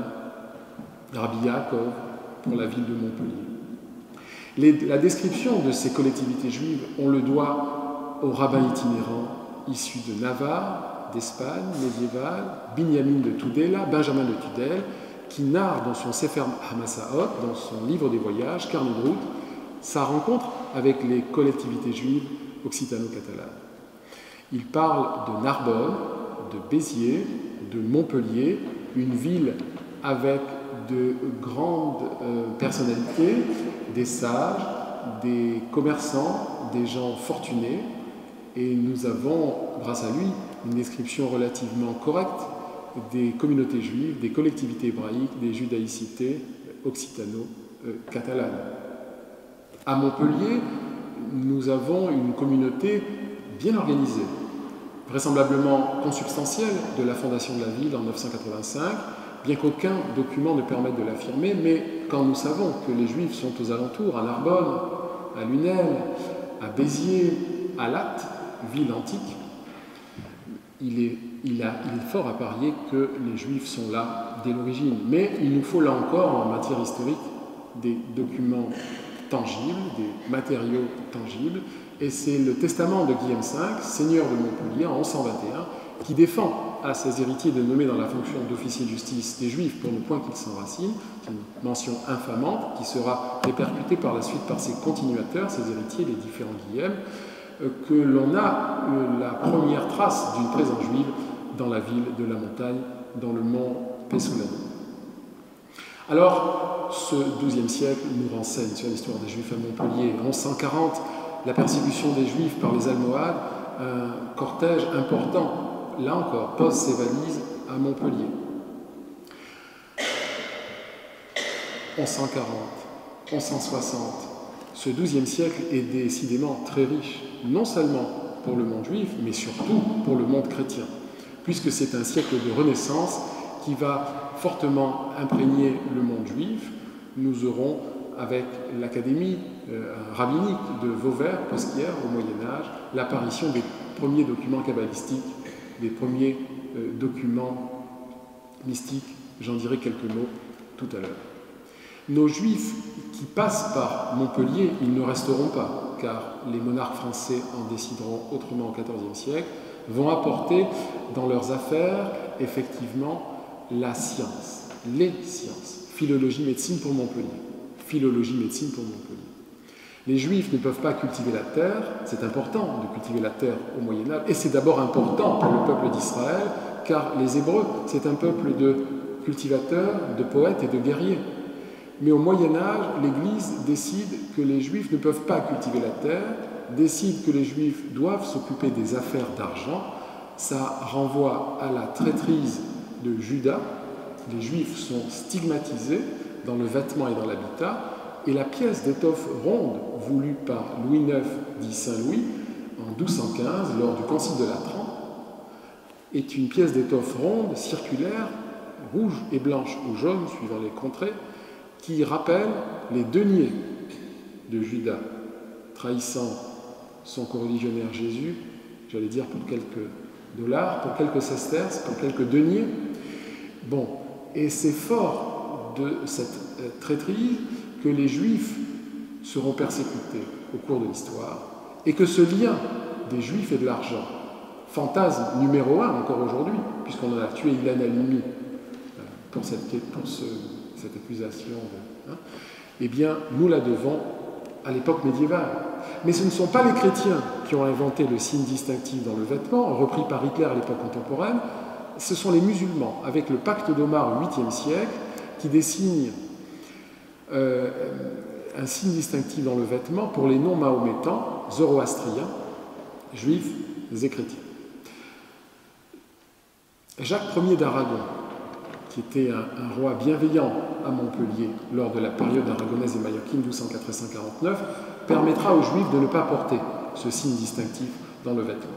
Rabbi Yaakov, pour la ville de Montpellier. La description de ces collectivités juives, on le doit aux rabbins itinérants issus de Navarre, d'Espagne médiévale, Binyamin de Tudela, Benjamin de Tudel, qui narre dans son Sefer Hamasaot, dans son livre des voyages, carnet de route, sa rencontre avec les collectivités juives occitano-catalanes. Il parle de Narbonne, de Béziers, de Montpellier, une ville avec de grandes personnalités, des sages, des commerçants, des gens fortunés, et nous avons, grâce à lui, une description relativement correcte des communautés juives, des collectivités hébraïques, des judaïcités occitano-catalanes. À Montpellier, nous avons une communauté bien organisée, vraisemblablement consubstantielle de la fondation de la ville en 985, bien qu'aucun document ne permette de l'affirmer, mais quand nous savons que les Juifs sont aux alentours, à Narbonne, à Lunel, à Béziers, à Latte, ville antique, il est fort à parier que les Juifs sont là dès l'origine. Mais il nous faut là encore, en matière historique, des documents tangibles, des matériaux tangibles, et c'est le testament de Guillaume V, seigneur de Montpellier, en 1121, qui défend à ses héritiers de nommer dans la fonction d'officier de justice des Juifs pour ne point qu'ils s'enracinent. C'est une mention infamante qui sera répercutée par la suite par ses continuateurs, ses héritiers, les différents Guillaume, que l'on a la première trace d'une présence juive dans la ville de la montagne, dans le mont Pessoulani. Alors, ce XIIe siècle nous renseigne sur l'histoire des Juifs à Montpellier. En 1140, la persécution des Juifs par les Almohades, un cortège important, là encore, pose ses valises à Montpellier. 1140, 1160, ce XIIe siècle est décidément très riche, non seulement pour le monde juif, mais surtout pour le monde chrétien, puisque c'est un siècle de renaissance qui va fortement imprégner le monde juif. Nous aurons, avec l'académie rabbinique de Vauvert-Pesquière au Moyen-Âge, l'apparition des premiers documents kabbalistiques, des premiers documents mystiques. J'en dirai quelques mots tout à l'heure. Nos Juifs qui passent par Montpellier, ils ne resteront pas, car les monarques français en décideront autrement au XIVe siècle, vont apporter dans leurs affaires, effectivement, la science, les sciences, philologie, médecine pour Montpellier. Philologie, médecine pour Montpellier. Les Juifs ne peuvent pas cultiver la terre, c'est important de cultiver la terre au Moyen-Âge, et c'est d'abord important pour le peuple d'Israël, car les Hébreux, c'est un peuple de cultivateurs, de poètes et de guerriers. Mais au Moyen-Âge, l'Église décide que les Juifs ne peuvent pas cultiver la terre, décide que les Juifs doivent s'occuper des affaires d'argent. Ça renvoie à la traîtrise de Judas. Les Juifs sont stigmatisés dans le vêtement et dans l'habitat, et la pièce d'étoffe ronde voulue par Louis IX, dit Saint-Louis, en 1215, lors du Concile de Latran, est une pièce d'étoffe ronde, circulaire, rouge et blanche ou jaune, suivant les contrées, qui rappelle les deniers de Judas, trahissant son coreligionnaire Jésus, j'allais dire pour quelques dollars, pour quelques sesterces, pour quelques deniers. Bon, et c'est fort de cette traîtrise que les Juifs seront persécutés au cours de l'histoire, et que ce lien des Juifs et de l'argent, fantasme numéro 1 encore aujourd'hui, puisqu'on en a tué Ilan Halimi pour cette accusation, eh bien, nous la devons à l'époque médiévale. Mais ce ne sont pas les chrétiens qui ont inventé le signe distinctif dans le vêtement, repris par Hitler à l'époque contemporaine, ce sont les musulmans, avec le pacte d'Omar au 8e siècle, qui dessinent un signe distinctif dans le vêtement pour les non-mahométans, zoroastriens, juifs et chrétiens. Jacques Ier d'Aragon, qui était un roi bienveillant à Montpellier lors de la période aragonaise et mallorquine 1204-1249, permettra aux Juifs de ne pas porter ce signe distinctif dans le vêtement.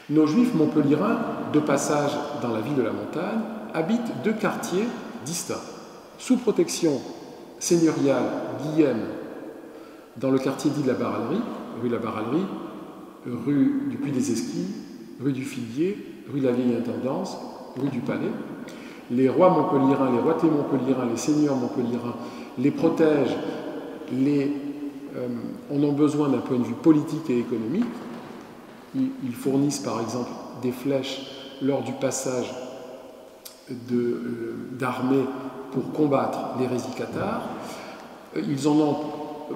Nos Juifs montpelliérains, de passage dans la ville de la montagne, habitent 2 quartiers distincts. Sous protection seigneuriale Guillem, dans le quartier dit de la Barallerie, rue de la Barallerie, rue du Puy des Esquilles, rue du Figuier, rue de la Vieille Intendance, rue du Palais. Les rois montpelliérains, les royautés montpelliérains, les seigneurs montpelliérains les protègent, en ont besoin d'un point de vue politique et économique. Ils fournissent par exemple des flèches lors du passage d'armées pour combattre l'hérésie cathare. Ils en ont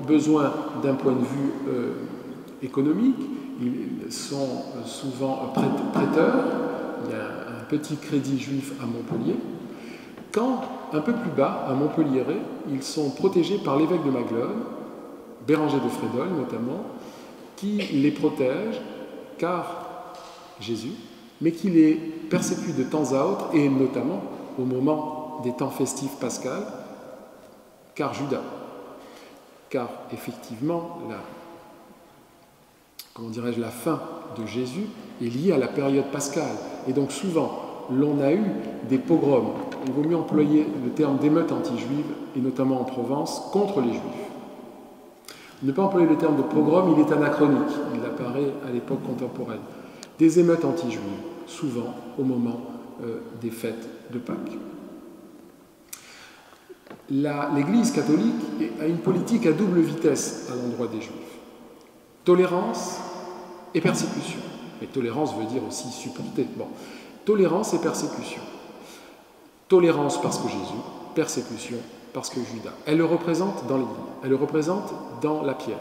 besoin d'un point de vue économique. Ils sont souvent prêteurs. Il y a un petit crédit juif à Montpellier. Quand, un peu plus bas, à Montpellier, ils sont protégés par l'évêque de Maglone, Béranger de Frédol notamment, qui les protège, car Jésus, mais qui les persécute de temps à autre, et notamment au moment des temps festifs pascals, car Judas. Car effectivement, la fin de Jésus est liée à la période pascale. Et donc souvent, l'on a eu des pogroms. Il vaut mieux employer le terme d'émeute anti-juive, et notamment en Provence, contre les Juifs. Ne pas employer le terme de pogrom, il est anachronique. Il apparaît à l'époque contemporaine. Des émeutes anti-juives, souvent au moment des fêtes de Pâques. L'Église catholique a une politique à double vitesse à l'endroit des Juifs. Tolérance et persécution. Et tolérance veut dire aussi supporter. Bon. Tolérance et persécution. Tolérance parce que Jésus, persécution parce que Judas. Elle le représente dans l'Église, elle le représente dans la pierre.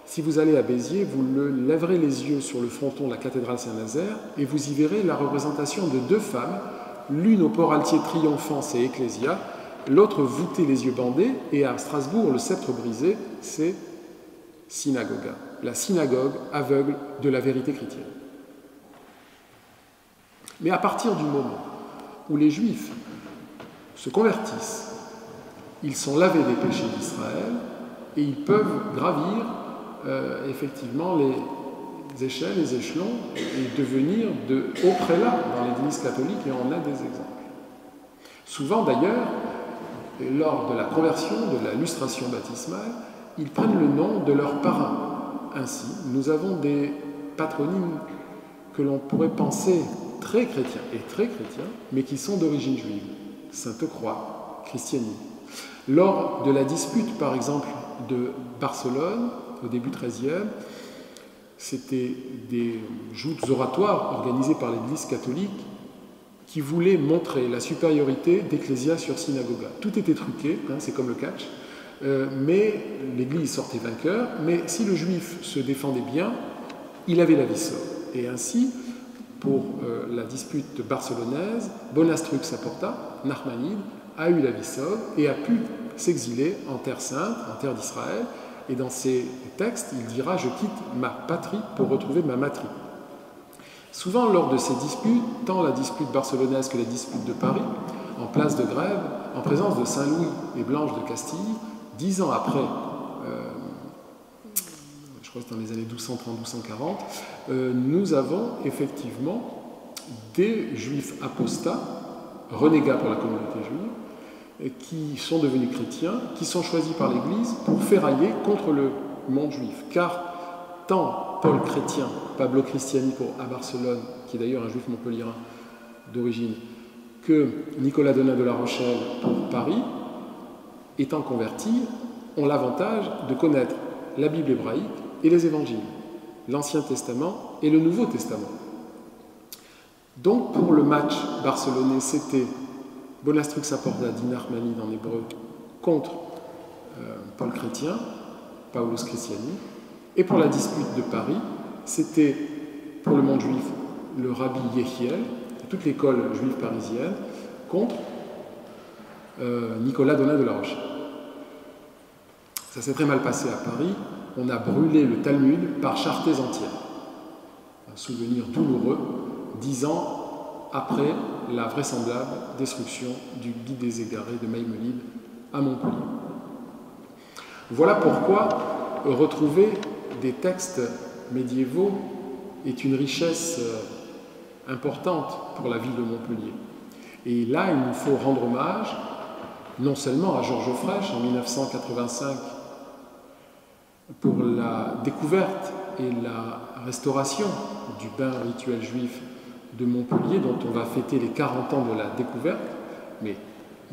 Si vous allez à Béziers, vous lèverez les yeux sur le fronton de la cathédrale Saint-Nazaire et vous y verrez la représentation de 2 femmes, l'une au port altier triomphant, c'est Ecclésia, l'autre voûtée les yeux bandés, et à Strasbourg, le sceptre brisé, c'est Synagoga, la synagogue aveugle de la vérité chrétienne. Mais à partir du moment où les Juifs se convertissent, ils sont lavés des péchés d'Israël et ils peuvent gravir effectivement les échelles, les échelons et devenir de hauts prélats dans l'Église catholique, et on a des exemples. Souvent d'ailleurs, lors de la conversion, de la lustration baptismale, ils prennent le nom de leur parrain. Ainsi, nous avons des patronymes que l'on pourrait penser très chrétiens, mais qui sont d'origine juive. Sainte-Croix, Christianie. Lors de la dispute, par exemple, de Barcelone, au début XIIIe, c'était des joutes oratoires organisées par l'Église catholique qui voulaient montrer la supériorité d'Ecclésia sur Synagoga. Tout était truqué, c'est comme le catch, mais l'Église sortait vainqueur, mais si le juif se défendait bien, il avait la vie sauve. Et ainsi, pour la dispute barcelonaise, Bonastrux Saporta, Nachmanide, a eu la vie sauve et a pu s'exiler en terre sainte, en terre d'Israël, et dans ses textes, il dira « Je quitte ma patrie pour retrouver ma matrie ». Souvent, lors de ces disputes, tant la dispute barcelonaise que la dispute de Paris, en place de grève, en présence de Saint-Louis et Blanche de Castille, 10 ans après, je crois que c'est dans les années 1230-1240, nous avons effectivement des juifs apostats, renégats pour la communauté juive, qui sont devenus chrétiens, qui sont choisis par l'Église pour ferrailler contre le monde juif. Car tant Paul Chrétien, Pablo Cristiani à Barcelone, qui est d'ailleurs un juif montpelliérain d'origine, que Nicolas Donat de La Rochelle pour Paris, étant convertis, ont l'avantage de connaître la Bible hébraïque et les évangiles, l'Ancien Testament et le Nouveau Testament. Donc pour le match barcelonais, c'était Bonastrux Saporta d'Inarmanide en hébreu contre Paul Chrétien, Paulus Christiani, et pour la dispute de Paris, c'était pour le monde juif le rabbi Yehiel, toute l'école juive parisienne, contre Nicolas Donat de la Roche. Ça s'est très mal passé à Paris. On a brûlé le Talmud par charretées entières. Un souvenir douloureux, 10 ans après la vraisemblable destruction du Guide des Égarés de Maïmonide à Montpellier. Voilà pourquoi retrouver des textes médiévaux est une richesse importante pour la ville de Montpellier. Et là, il nous faut rendre hommage non seulement à Georges Frêche en 1985 pour la découverte et la restauration du bain rituel juif de Montpellier, dont on va fêter les 40 ans de la découverte, mais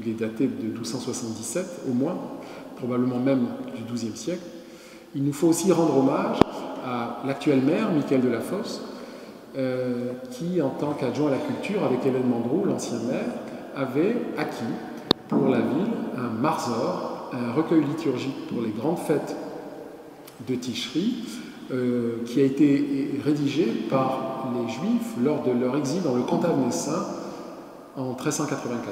il est daté de 1277 au moins, probablement même du XIIe siècle. Il nous faut aussi rendre hommage à l'actuel maire, Michael Delafosse, qui, en tant qu'adjoint à la culture, avec Hélène Mandrou, l'ancien maire, avait acquis pour la ville un marzor, un recueil liturgique pour les grandes fêtes de Ticherie, qui a été rédigé par les Juifs lors de leur exil dans le Cantal-Messin en 1394.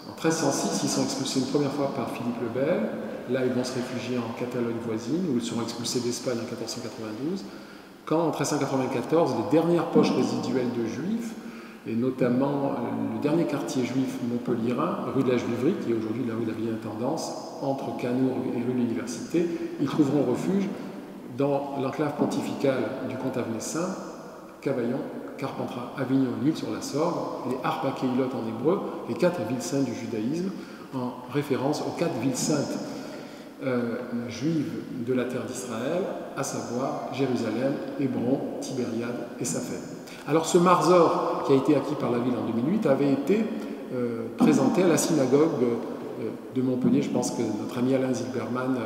En 1306, ils sont expulsés une première fois par Philippe le Bel. Là, ils vont se réfugier en Catalogne voisine, où ils seront expulsés d'Espagne en 1492. Quand, en 1394, les dernières poches résiduelles de Juifs, et notamment le dernier quartier juif montpelliérain, rue de la Juiverie, qui est aujourd'hui la rue de la Vieille-Intendance, entre Canour et rue de l'Université, ils trouveront refuge dans l'enclave pontificale du Comte-Avessin, Cavaillon, Carpentras, Avignon, L'Île-sur-la-Sorgue, les Arpa Keilot en hébreu, les 4 villes saintes du judaïsme, en référence aux 4 villes saintes juives de la terre d'Israël, à savoir Jérusalem, Hébron, Tibériade et Saphène. Alors ce marzor qui a été acquis par la ville en 2008 avait été présenté à la synagogue de Montpellier. Je pense que notre ami Alain Zilberman,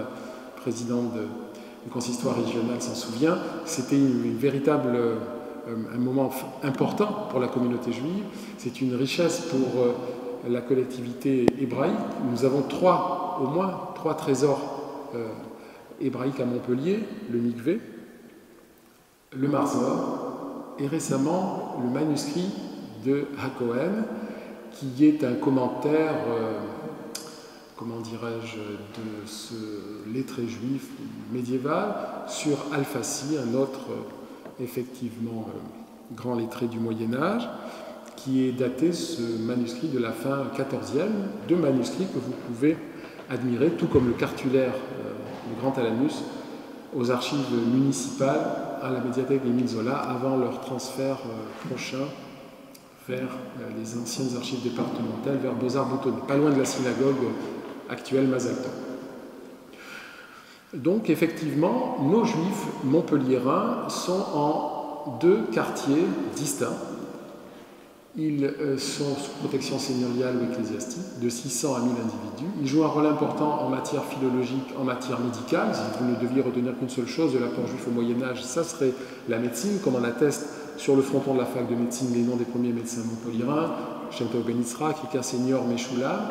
président du consistoire régional, s'en souvient. C'était un moment important pour la communauté juive. C'est une richesse pour la collectivité hébraïque. Nous avons au moins trois trésors hébraïques à Montpellier, le mikvé, le marzor et récemment le manuscrit de Hakohen, qui est un commentaire, comment dirais-je, de ce lettré juif médiéval sur Al-Fassi, un autre effectivement grand lettré du Moyen-Âge, qui est daté, ce manuscrit, de la fin 14e, 2 manuscrits que vous pouvez admirer, tout comme le cartulaire, le Grand Alanus, aux archives municipales à la médiathèque d'Émile Zola avant leur transfert prochain vers les anciennes archives départementales, vers Beaux-Arts Boutonniers, pas loin de la synagogue actuelle Mazalton. Donc effectivement, nos juifs montpelliérains sont en 2 quartiers distincts. Ils sont sous protection seigneuriale ou ecclésiastique, de 600 à 1000 individus. Ils jouent un rôle important en matière philologique, en matière médicale. Si vous ne deviez retenir qu'une seule chose de l'apport juif au Moyen-Âge, ça serait la médecine, comme en atteste sur le fronton de la fac de médecine les noms des premiers médecins montpelliérains, Shem Tov Ben Yitzhak, Rika Senior, Meshulam.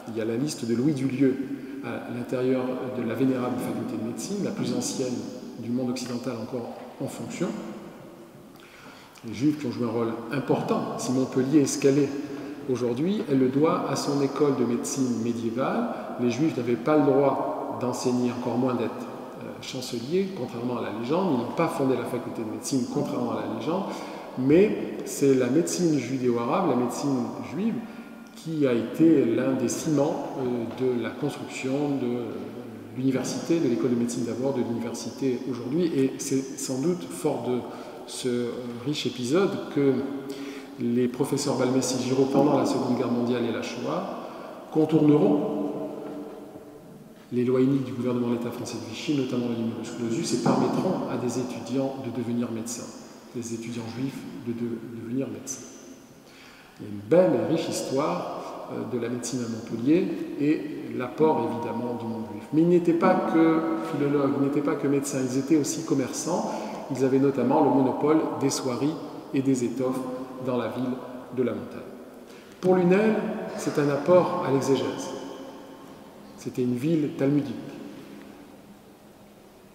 Il y a la liste de Louis Dulieu à l'intérieur de la vénérable faculté de médecine, la plus ancienne du monde occidental encore en fonction. Les Juifs qui ont joué un rôle important. Si Montpellier est ce qu'elle est aujourd'hui, elle le doit à son école de médecine médiévale. Les Juifs n'avaient pas le droit d'enseigner, encore moins d'être chanceliers, contrairement à la légende. Ils n'ont pas fondé la faculté de médecine, contrairement à la légende. Mais c'est la médecine judéo-arabe, la médecine juive, qui a été l'un des ciments de la construction de l'université, de l'école de médecine d'abord, de l'université aujourd'hui. Et c'est sans doute fort de ce riche épisode que les professeurs Balmès et Giraud, pendant la Seconde Guerre mondiale et la Shoah, contourneront les lois iniques du gouvernement de l'État français de Vichy, notamment le numerus clausus, et permettront à des étudiants de devenir médecins, des étudiants juifs de devenir médecins. Il y a une belle et riche histoire de la médecine à Montpellier, et l'apport évidemment du monde juif. Mais ils n'étaient pas que philologues, ils n'étaient pas que médecins, ils étaient aussi commerçants. Ils avaient notamment le monopole des soieries et des étoffes dans la ville de la montagne. Pour Lunel, c'est un apport à l'exégèse. C'était une ville talmudique.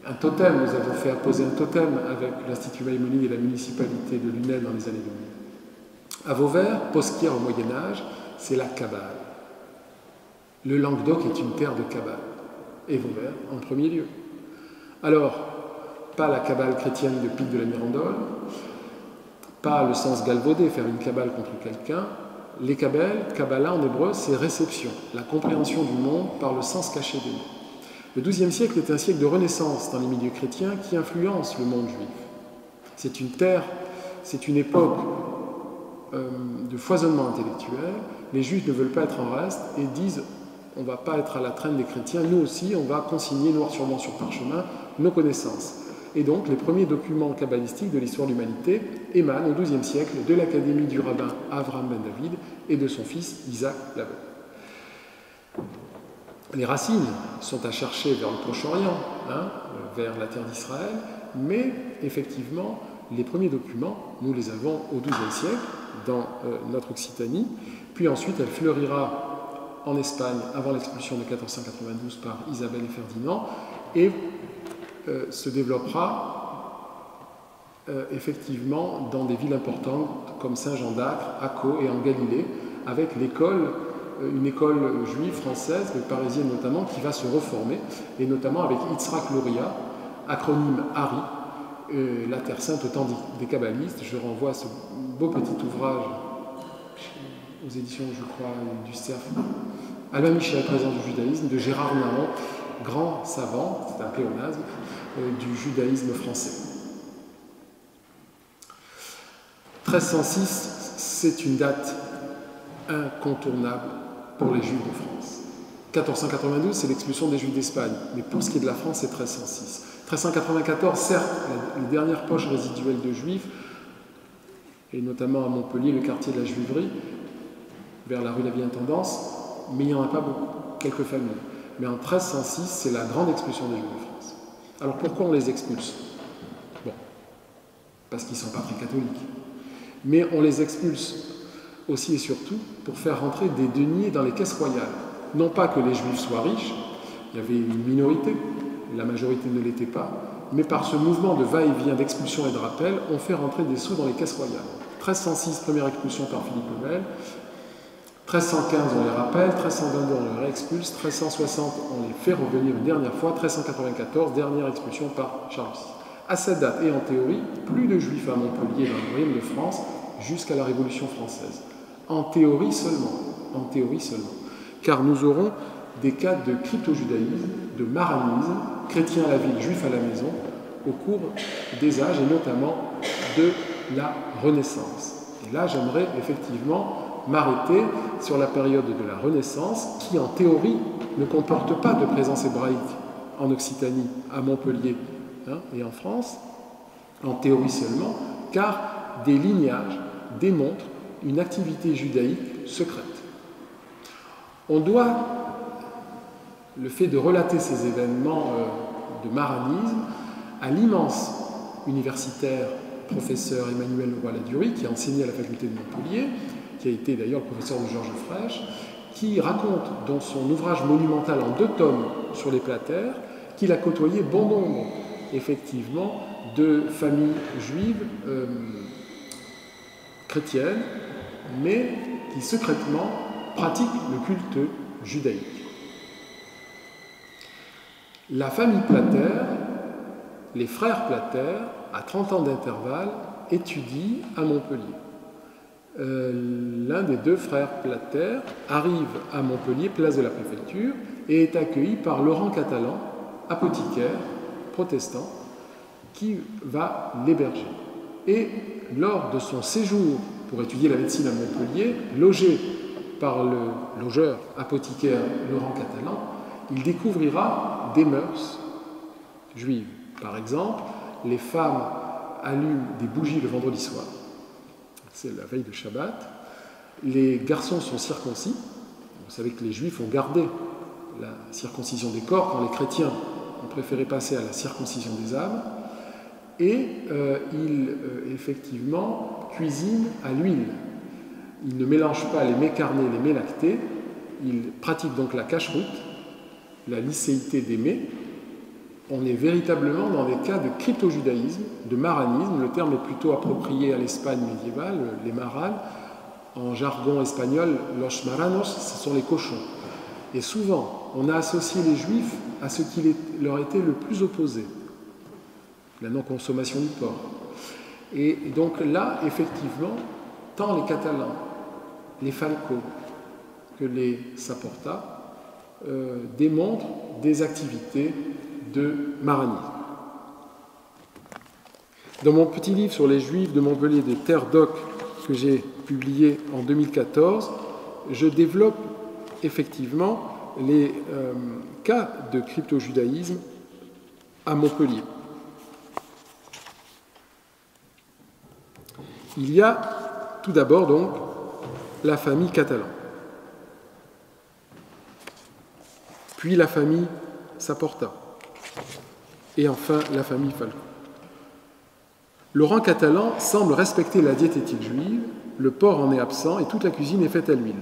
Un totem, nous avons fait apposer un totem avec l'Institut Maïmonide et la municipalité de Lunel dans les années 2000. À Vauvert, Posquière au Moyen-Âge, c'est la Kabbale. Le Languedoc est une terre de Kabbale, et Vauvert en premier lieu. Alors, pas la Kabbale chrétienne de Pic de la Mirandole, pas le sens galvaudé, faire une Kabbale contre quelqu'un. Les Kabbales, Kabbalah en hébreu, c'est réception, la compréhension du monde par le sens caché des mots. Le XIIe siècle est un siècle de renaissance dans les milieux chrétiens qui influence le monde juif. C'est une terre, c'est une époque de foisonnement intellectuel. Les juifs ne veulent pas être en reste et disent on ne va pas être à la traîne des chrétiens, nous aussi on va consigner noir sur blanc sur parchemin nos connaissances. Et donc les premiers documents kabbalistiques de l'histoire de l'humanité émanent au XIIe siècle de l'académie du rabbin Avraham ben David et de son fils Isaac Laveux. Les racines sont à chercher vers le Proche-Orient, vers la terre d'Israël, mais effectivement, les premiers documents, nous les avons au XIIe siècle, dans notre Occitanie, puis ensuite elle fleurira en Espagne avant l'expulsion de 1492 par Isabelle et Ferdinand, et se développera effectivement dans des villes importantes comme Saint-Jean d'Acre, à Caux et en Galilée, avec l'école, une école juive française, mais parisienne notamment, qui va se reformer, et notamment avec Yitzhak Luria, acronyme Hari, la Terre Sainte au temps des kabbalistes. Je renvoie à ce beau petit ouvrage aux éditions, je crois, du CERF, Albin Michel, présence du judaïsme, de Gérard Nahon, grand savant, c'est un pléonasme, du judaïsme français. 1306, c'est une date incontournable pour les Juifs de France. 1492, c'est l'expulsion des Juifs d'Espagne, mais pour ce qui est de la France, c'est 1306. 1394, certes, les dernières poches résiduelles de Juifs, et notamment à Montpellier, le quartier de la Juiverie, vers la rue de la Bien-Tendance, mais il n'y en a pas beaucoup, quelques familles. Mais en 1306, c'est la grande expulsion des Juifs de France. Alors pourquoi on les expulse? Bon, parce qu'ils ne sont pas très catholiques. Mais on les expulse aussi et surtout pour faire rentrer des deniers dans les caisses royales. Non pas que les Juifs soient riches, il y avait une minorité, la majorité ne l'était pas, mais par ce mouvement de va-et-vient, d'expulsion et de rappel, on fait rentrer des sous dans les caisses royales. 1306, première expulsion par Philippe le Bel, 1315, on les rappelle, 1322, on les réexpulse, 1360, on les fait revenir une dernière fois, 1394, dernière expulsion par Charles VI. À cette date, et en théorie, plus de Juifs à Montpellier dans le royaume de France jusqu'à la Révolution française. En théorie seulement, car nous aurons des cas de crypto-judaïsme, de maranisme, chrétien à la ville, juif à la maison, au cours des âges et notamment de la Renaissance. Et là, j'aimerais effectivement m'arrêter sur la période de la Renaissance qui, en théorie, ne comporte pas de présence hébraïque en Occitanie, à Montpellier et en France, en théorie seulement, car des lignages démontrent une activité judaïque secrète. On doit le fait de relater ces événements de maranisme à l'immense universitaire professeur Emmanuel Leroy-Ladurie, qui a enseigné à la faculté de Montpellier, qui a été d'ailleurs le professeur de Georges Frêche, qui raconte dans son ouvrage monumental en 2 tomes sur les Platères qu'il a côtoyé bon nombre, effectivement, de familles juives chrétiennes, mais qui secrètement pratiquent le culte judaïque. La famille Plater, les frères Plater, à 30 ans d'intervalle, étudient à Montpellier. L'un des 2 frères Plater arrive à Montpellier, place de la préfecture, et est accueilli par Laurent Catalan, apothicaire, protestant, qui va l'héberger. Et lors de son séjour pour étudier la médecine à Montpellier, logé par le logeur apothicaire Laurent Catalan, il découvrira des mœurs juives. Par exemple, les femmes allument des bougies le vendredi soir, c'est la veille de Shabbat, les garçons sont circoncis. Vous savez que les Juifs ont gardé la circoncision des corps, quand les chrétiens ont préféré passer à la circoncision des âmes, et il effectivement cuisine à l'huile. Il ne mélange pas les mets carnés et les mets lactés, il pratique donc la cacheroute, la licéité des mets. On est véritablement dans des cas de crypto-judaïsme, de maranisme. Le terme est plutôt approprié à l'Espagne médiévale, les maranes. En jargon espagnol, los marranos, ce sont les cochons. Et souvent, on a associé les Juifs à ce qui leur était le plus opposé, la non-consommation du porc. Et donc là, effectivement, tant les Catalans, les Falco que les Saporta démontrent des activités de maranisme. Dans mon petit livre sur les Juifs de Montpellier de Terre d'Oc, que j'ai publié en 2014, je développe effectivement les cas de crypto-judaïsme à Montpellier. Il y a tout d'abord donc la famille Catalan, puis la famille Saporta, et enfin la famille Falco. Le rang catalan semble respecter la diététique juive, le porc en est absent et toute la cuisine est faite à l'huile.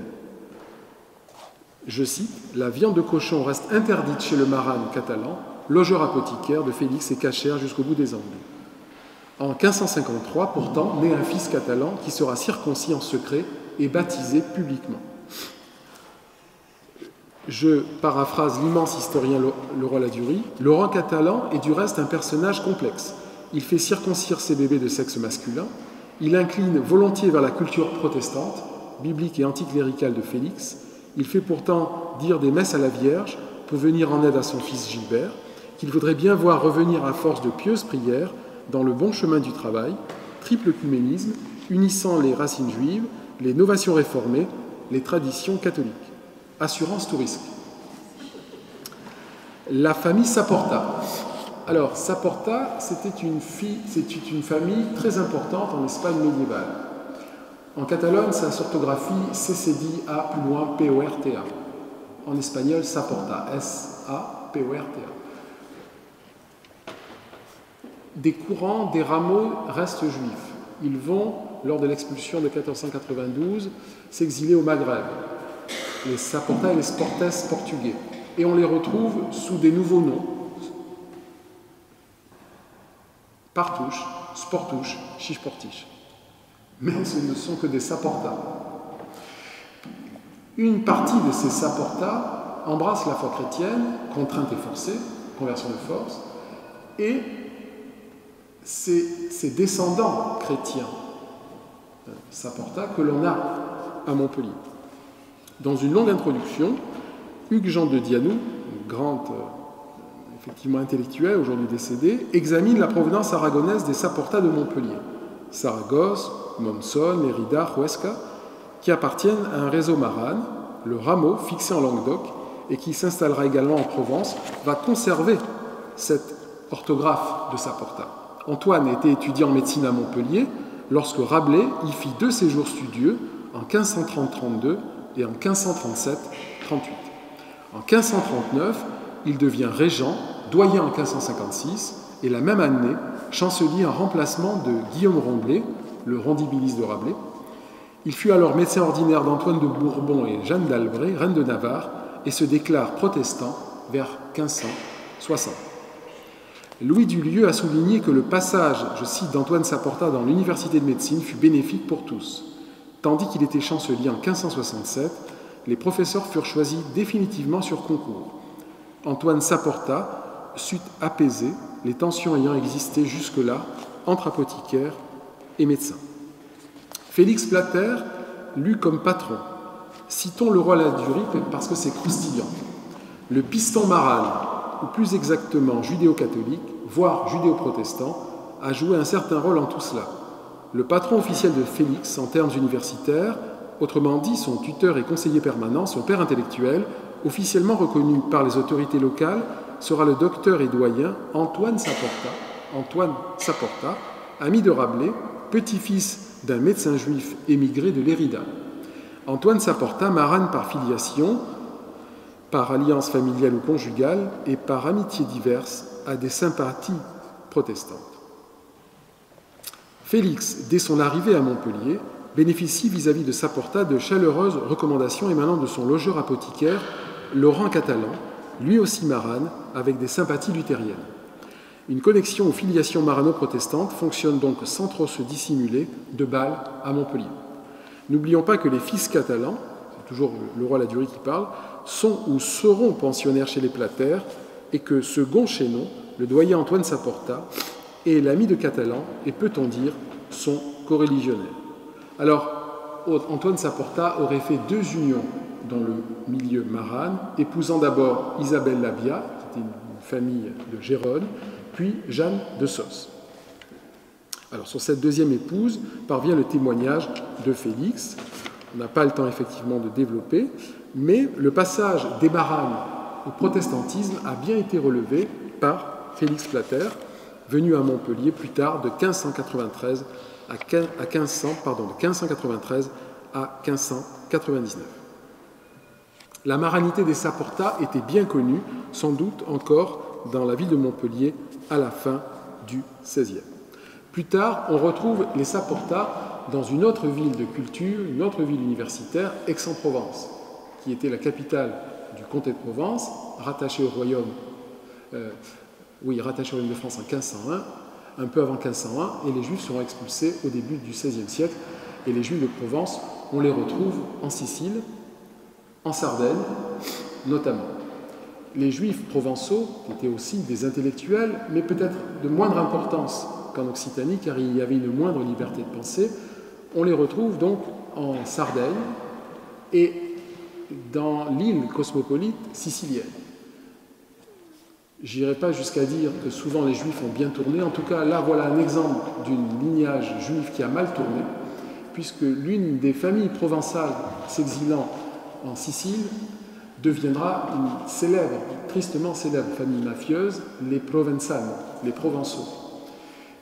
Je cite, « La viande de cochon reste interdite chez le marane catalan, logeur apothicaire de Félix et cachère jusqu'au bout des Andes. » En 1553, pourtant, naît un fils catalan qui sera circoncis en secret et baptisé publiquement. Je paraphrase l'immense historien Leroy Ladurie. Le rang catalan est du reste un personnage complexe. Il fait circoncire ses bébés de sexe masculin. Il incline volontiers vers la culture protestante, biblique et anticléricale de Félix. Il fait pourtant dire des messes à la Vierge pour venir en aide à son fils Gilbert, qu'il voudrait bien voir revenir à force de pieuses prières dans le bon chemin du travail, triple œcuménisme, unissant les racines juives, les novations réformées, les traditions catholiques. Assurance tout risque. La famille Saporta. Alors, Saporta, c'était une famille très importante en Espagne médiévale. En Catalogne, sa orthographie CCDA plus loin PORTA. En espagnol, Saporta, S-A-P-O-R-T-A. Des courants, des rameaux restent juifs. Ils vont, lors de l'expulsion de 1492, s'exiler au Maghreb. Les Saporta et les Sportes portugais. Et on les retrouve sous des nouveaux noms. Partouche, Sportouche, Chiche-Portiche. Mais ce ne sont que des Saporta. Une partie de ces Saporta embrasse la foi chrétienne, contrainte et forcée, conversion de force, et ces descendants chrétiens Saporta que l'on a à Montpellier. Dans une longue introduction, Hugues-Jean de Dianou, grand effectivement intellectuel, aujourd'hui décédé, examine la provenance aragonaise des Saporta de Montpellier, Saragosse, Monzón, Mérida, Huesca, qui appartiennent à un réseau marane, le rameau, fixé en Languedoc, et qui s'installera également en Provence, va conserver cette orthographe de Saporta. Antoine était étudiant en médecine à Montpellier lorsque Rabelais y fit 2 séjours studieux en 1530-32 et en 1537-38. En 1539, il devient régent, doyen en 1556, et la même année, chancelier en remplacement de Guillaume Romblay, le rondibiliste de Rabelais. Il fut alors médecin ordinaire d'Antoine de Bourbon et Jeanne d'Albret, reine de Navarre, et se déclare protestant vers 1560. Louis Dulieu a souligné que le passage, je cite, d'Antoine Saporta dans l'université de médecine fut bénéfique pour tous. Tandis qu'il était chancelier en 1567, les professeurs furent choisis définitivement sur concours. Antoine Saporta sut apaiser les tensions ayant existé jusque-là entre apothicaires et médecins. Félix Plater lut comme patron. Citons Leroy Ladurie parce que c'est croustillant. Le piston marane, ou plus exactement judéo-catholique, voire judéo-protestant, a joué un certain rôle en tout cela. Le patron officiel de Félix en termes universitaires, autrement dit son tuteur et conseiller permanent, son père intellectuel, officiellement reconnu par les autorités locales, sera le docteur et doyen Antoine Saporta, ami de Rabelais, petit-fils d'un médecin juif émigré de Lérida. Antoine Saporta, marane par filiation, par alliance familiale ou conjugale et par amitié diverse, à des sympathies protestantes. Félix, dès son arrivée à Montpellier, bénéficie vis-à-vis de Saporta de chaleureuses recommandations émanant de son logeur apothicaire, Laurent Catalan, lui aussi marane, avec des sympathies luthériennes. Une connexion aux filiations marano-protestantes fonctionne donc sans trop se dissimuler de Bâle à Montpellier. N'oublions pas que les fils catalans, c'est toujours le roi Ladurie qui parle, sont ou seront pensionnaires chez les Plater et que ce Gonchénon, le doyen Antoine Saporta, est l'ami de Catalan et, peut-on dire, son coreligionnaire. Alors, Antoine Saporta aurait fait 2 unions dans le milieu marane, épousant d'abord Isabelle Labia, qui était une famille de Gérone, puis Jeanne de Sauce. Alors, sur cette deuxième épouse parvient le témoignage de Félix. On n'a pas le temps effectivement de développer, mais le passage des maranes au protestantisme a bien été relevé par Félix Plater, venu à Montpellier plus tard de 1593 à 1599. La maranité des Saporta était bien connue, sans doute encore dans la ville de Montpellier à la fin du XVIe. Plus tard, on retrouve les Saporta dans une autre ville de culture, une autre ville universitaire, Aix-en-Provence, qui était la capitale du comté de Provence, rattachée au royaume de France en 1501, un peu avant 1501, et les Juifs seront expulsés au début du XVIe siècle. Et les Juifs de Provence, on les retrouve en Sicile, en Sardaigne notamment. Les Juifs provençaux, qui étaient aussi des intellectuels, mais peut-être de moindre importance qu'en Occitanie, car il y avait une moindre liberté de pensée, on les retrouve donc en Sardaigne et dans l'île cosmopolite sicilienne. J'irai pas jusqu'à dire que souvent les Juifs ont bien tourné. En tout cas, là, voilà un exemple d'une lignage juif qui a mal tourné, puisque l'une des familles provençales s'exilant en Sicile deviendra une célèbre, tristement célèbre famille mafieuse, les Provenzano, les Provençaux.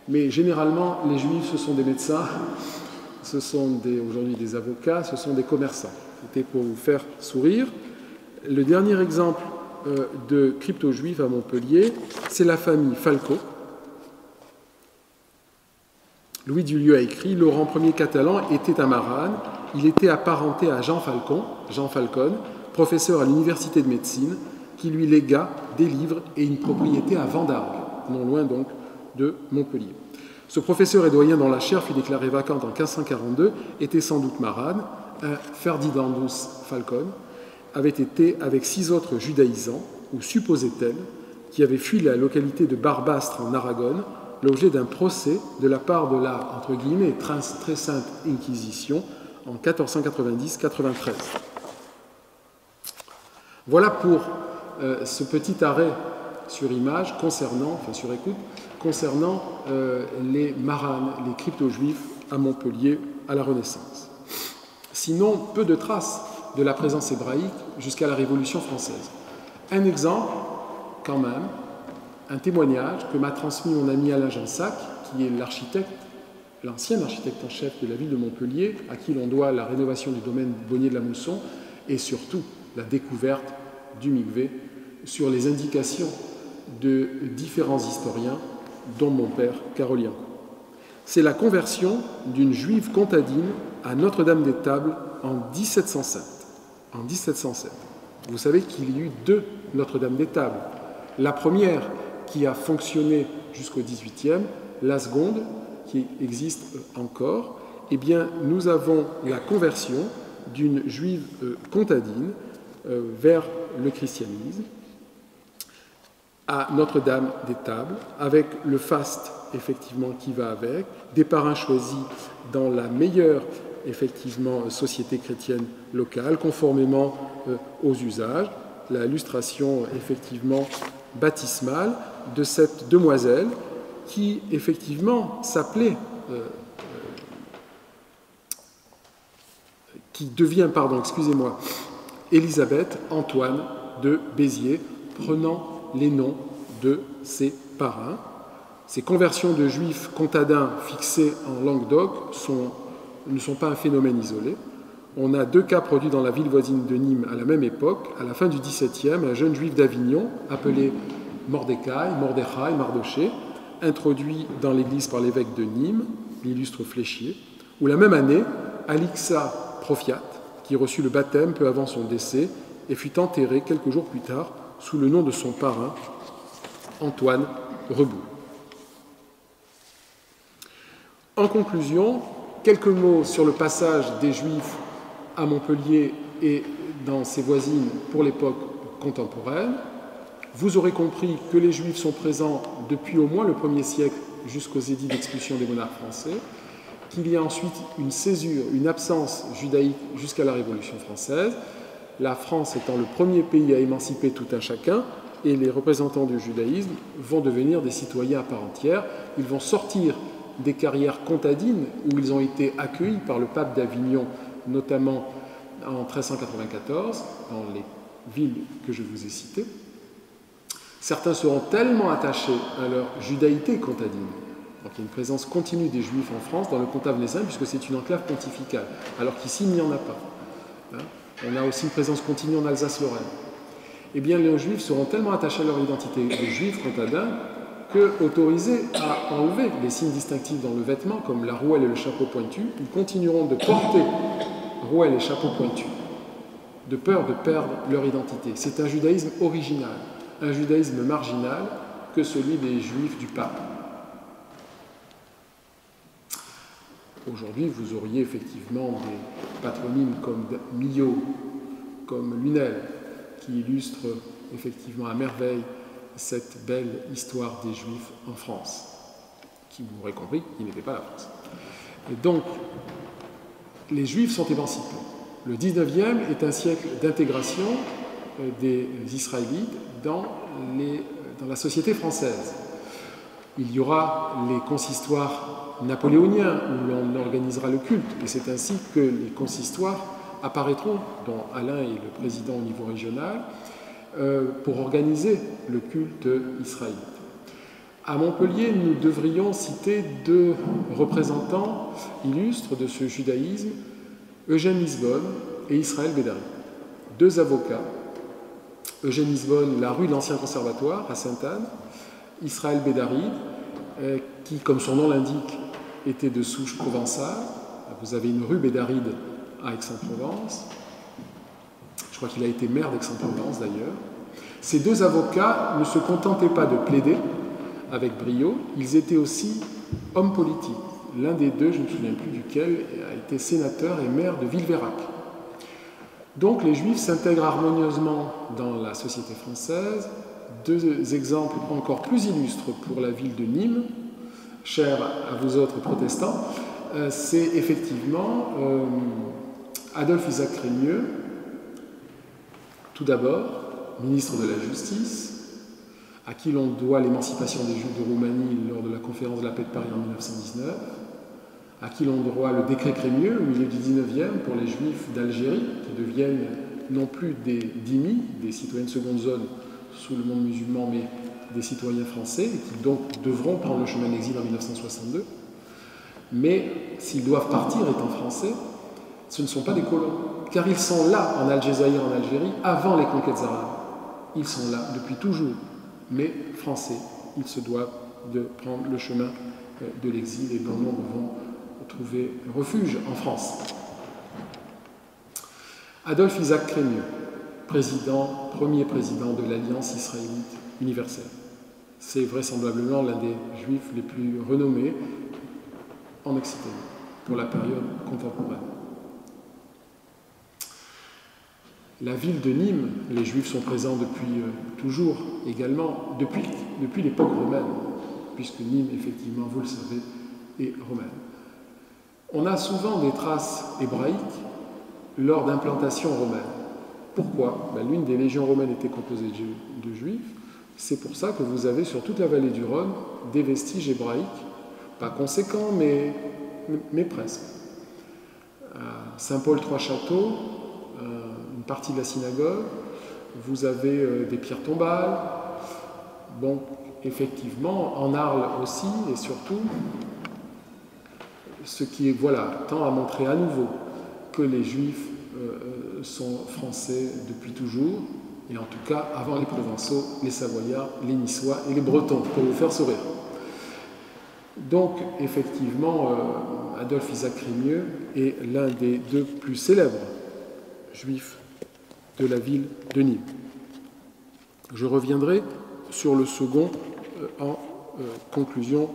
Mais généralement, les Juifs, ce sont des médecins, ce sont aujourd'hui des avocats, ce sont des commerçants. C'était pour vous faire sourire. Le dernier exemple de crypto-juifs à Montpellier, c'est la famille Falco. Louis Dulieu a écrit « Laurent Ier catalan était un marane, il était apparenté à Jean Falcon, professeur à l'université de médecine, qui lui légua des livres et une propriété à Vendargues, non loin donc de Montpellier. Ce professeur et doyen dont la chaire fut déclarée vacante en 1542 était sans doute marane. Un Ferdinandus Falcon avait été, avec 6 autres judaïsants, ou supposait-elle, qui avaient fui la localité de Barbastre en Aragonne, l'objet d'un procès de la part de la, entre guillemets, très sainte Inquisition en 1490-93. Voilà pour ce petit arrêt sur image sur écoute, concernant les maranes, les crypto-juifs à Montpellier à la Renaissance. Sinon, peu de traces de la présence hébraïque jusqu'à la Révolution française. Un exemple, quand même, un témoignage que m'a transmis mon ami Alain Jansac, qui est l'ancien architecte en chef de la ville de Montpellier, à qui l'on doit la rénovation du domaine Bonnier de la Mousson et surtout la découverte du mikvé sur les indications de différents historiens, dont mon père Carolien. C'est la conversion d'une juive comtadine à Notre-Dame-des-Tables en 1707. Vous savez qu'il y a eu 2 Notre-Dame-des-Tables. La première qui a fonctionné jusqu'au XVIIIe, la seconde qui existe encore. Eh bien, nous avons la conversion d'une juive comtadine vers le christianisme à Notre-Dame-des-Tables, avec le faste, effectivement, qui va avec, des parrains choisis dans la meilleure, effectivement, société chrétienne locale, conformément aux usages, la lustration, effectivement, baptismale de cette demoiselle qui, effectivement, s'appelait, Élisabeth Antoine de Béziers, prenant les noms de ses parrains. Ces conversions de juifs comtadins fixés en Languedoc ne sont pas un phénomène isolé. On a 2 cas produits dans la ville voisine de Nîmes à la même époque. À la fin du XVIIe, un jeune juif d'Avignon, appelé Mordechai, Mardoché, introduit dans l'église par l'évêque de Nîmes, l'illustre Fléchier, ou la même année, Alixa Profiat, qui reçut le baptême peu avant son décès et fut enterré quelques jours plus tard sous le nom de son parrain, Antoine Reboul. En conclusion, quelques mots sur le passage des Juifs à Montpellier et dans ses voisines pour l'époque contemporaine. Vous aurez compris que les Juifs sont présents depuis au moins le 1er siècle jusqu'aux édits d'expulsion des monarques français, qu'il y a ensuite une césure, une absence judaïque jusqu'à la Révolution française, la France étant le premier pays à émanciper tout un chacun, et les représentants du judaïsme vont devenir des citoyens à part entière. Ils vont sortir des carrières comtadines où ils ont été accueillis par le pape d'Avignon, notamment en 1394, dans les villes que je vous ai citées. Certains seront tellement attachés à leur judaïté comtadine, donc il y a une présence continue des Juifs en France dans le Comtat venaissin, puisque c'est une enclave pontificale, alors qu'ici il n'y en a pas. On a aussi une présence continue en Alsace-Lorraine. Eh bien, les Juifs seront tellement attachés à leur identité de Juifs comtadins qu'autorisés à enlever les signes distinctifs dans le vêtement, comme la rouelle et le chapeau pointu, ils continueront de porter rouelle et chapeau pointu, de peur de perdre leur identité. C'est un judaïsme original, un judaïsme marginal que celui des Juifs du pape. Aujourd'hui, vous auriez effectivement des patronymes comme Millot, comme Lunel, qui illustrent effectivement à merveille cette belle histoire des Juifs en France, qui, vous l'aurez compris, qui n'était pas la France. Et donc, les Juifs sont émancipés. Le 19e est un siècle d'intégration des Israélites dans la société française. Il y aura les consistoires napoléoniens où l'on organisera le culte, et c'est ainsi que les consistoires apparaîtront, dont Alain est le président au niveau régional, pour organiser le culte israélite. À Montpellier, nous devrions citer 2 représentants illustres de ce judaïsme, Eugène Lisbonne et Israël Bédari. 2 avocats, Eugène Lisbonne, la rue de l'Ancien Conservatoire à Sainte-Anne, Israël Bédari, qui, comme son nom l'indique, était de souche provençale. Vous avez une rue Bédaride à Aix-en-Provence. Je crois qu'il a été maire d'Aix-en-Provence d'ailleurs. Ces 2 avocats ne se contentaient pas de plaider avec brio, ils étaient aussi hommes politiques. L'un des 2, je ne me souviens plus duquel, a été sénateur et maire de Villeveyrac. Donc les Juifs s'intègrent harmonieusement dans la société française. 2 exemples encore plus illustres pour la ville de Nîmes, chère à vous autres protestants, c'est effectivement Adolphe Isaac Crémieux, tout d'abord, ministre de la Justice, à qui l'on doit l'émancipation des Juifs de Roumanie lors de la conférence de la paix de Paris en 1919, à qui l'on doit le décret Crémieux au milieu du XIXe pour les Juifs d'Algérie, qui deviennent non plus des dhimmis, des citoyens de seconde zone sous le monde musulman, mais des citoyens français, et qui donc devront prendre le chemin de l'exil en 1962. Mais s'ils doivent partir étant français, ce ne sont pas des colons, car ils sont là en Algézaïr, en Algérie, avant les conquêtes arabes. Ils sont là depuis toujours, mais français. Ils se doivent de prendre le chemin de l'exil et bon nombre vont trouver refuge en France. Adolphe Isaac Crémieux, premier président de l'Alliance israélite universelle. C'est vraisemblablement l'un des Juifs les plus renommés en Occitanie pour la période contemporaine. La ville de Nîmes, les Juifs sont présents depuis toujours également, depuis l'époque romaine, puisque Nîmes, effectivement, vous le savez, est romaine. On a souvent des traces hébraïques lors d'implantations romaines. Pourquoi ? L'une des légions romaines était composée de Juifs. C'est pour ça que vous avez sur toute la vallée du Rhône des vestiges hébraïques, pas conséquents, mais presque. À Saint-Paul-Trois-Châteaux, une partie de la synagogue, vous avez des pierres tombales. Bon, effectivement, en Arles aussi, et surtout, ce qui tend à montrer à nouveau que les Juifs sont français depuis toujours, et en tout cas avant les Provençaux, les Savoyards, les Niçois et les Bretons, pour vous faire sourire. Donc, effectivement, Adolphe Isaac Crémieux est l'un des deux plus célèbres Juifs de la ville de Nîmes. Je reviendrai sur le second en conclusion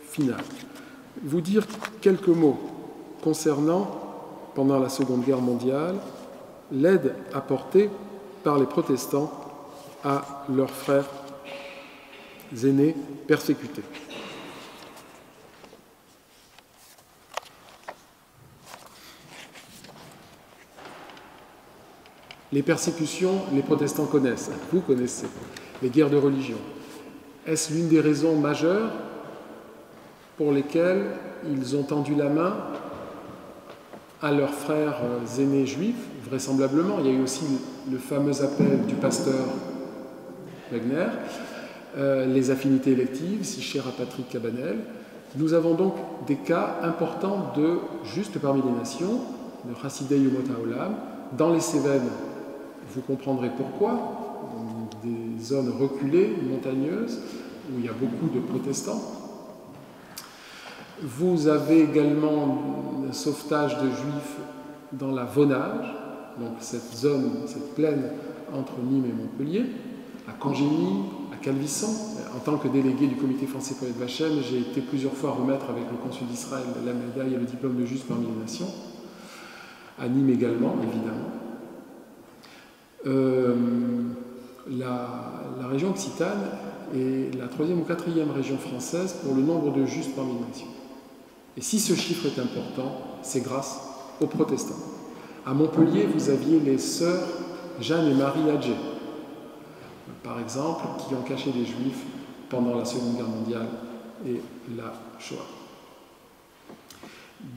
finale. Vous dire quelques mots concernant, pendant la Seconde Guerre mondiale, l'aide apportée par les protestants à leurs frères aînés persécutés. Les persécutions, les protestants connaissent, vous connaissez, les guerres de religion. Est-ce l'une des raisons majeures pour lesquelles ils ont tendu la main à leurs frères aînés juifs? Vraisemblablement, il y a eu aussi le fameux appel du pasteur Wegner, les affinités électives, si chères à Patrick Cabanel. Nous avons donc des cas importants de juste parmi les nations, de Chassidei Umot HaOlam, dans les Cévennes. Vous comprendrez pourquoi, des zones reculées, montagneuses, où il y a beaucoup de protestants. Vous avez également un sauvetage de juifs dans la Vaunage, donc cette zone, cette plaine entre Nîmes et Montpellier, à Cangémy, à Calvisson. En tant que délégué du comité français pour Yad Vashem, j'ai été plusieurs fois remettre avec le consul d'Israël la médaille et le diplôme de juste parmi les nations. À Nîmes également, évidemment. La région occitane est la 3e ou 4e région française pour le nombre de justes parmi les nations. Et si ce chiffre est important, c'est grâce aux protestants. À Montpellier, vous aviez les sœurs Jeanne et Marie Adjé, par exemple, qui ont caché des Juifs pendant la Seconde Guerre mondiale et la Shoah.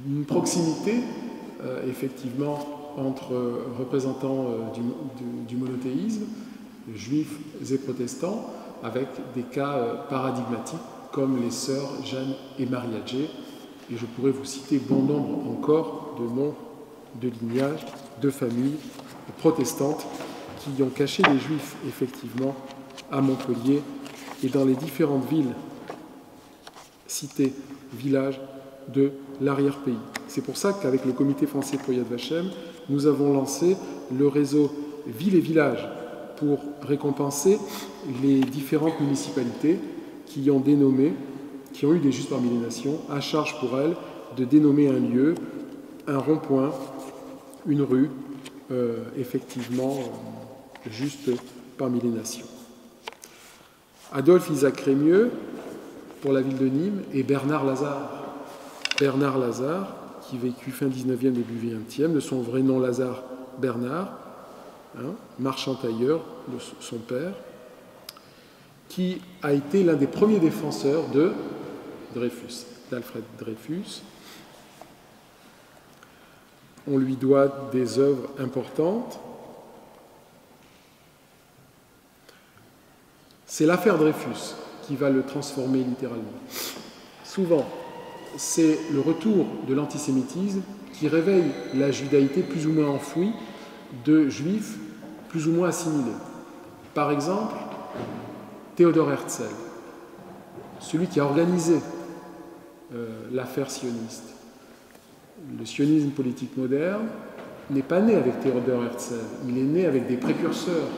Une proximité, effectivement, entre représentants du monothéisme, juifs et protestants, avec des cas paradigmatiques comme les sœurs Jeanne et Marie Adjé, et je pourrais vous citer bon nombre encore de noms de lignages, de familles protestantes qui ont caché les Juifs, effectivement, à Montpellier et dans les différentes villes, cités, villages de l'arrière-pays. C'est pour ça qu'avec le comité français pour Yad Vashem, nous avons lancé le réseau Villes et Villages pour récompenser les différentes municipalités qui ont dénommé, qui ont eu des justes parmi les nations, à charge pour elles de dénommer un lieu, un rond-point, une rue, effectivement, juste parmi les nations. Adolphe Isaac Crémieux, pour la ville de Nîmes, et Bernard Lazare. Bernard Lazare, qui vécut fin 19e, début 20e, de son vrai nom Lazare Bernard, marchand tailleur de son père, qui a été l'un des premiers défenseurs de Dreyfus, d'Alfred Dreyfus. On lui doit des œuvres importantes. C'est l'affaire Dreyfus qui va le transformer littéralement. Souvent, c'est le retour de l'antisémitisme qui réveille la judaïté plus ou moins enfouie de juifs plus ou moins assimilés. Par exemple, Théodore Herzl, celui qui a organisé l'affaire sioniste. Le sionisme politique moderne n'est pas né avec Théodore Herzl, il est né avec des précurseurs.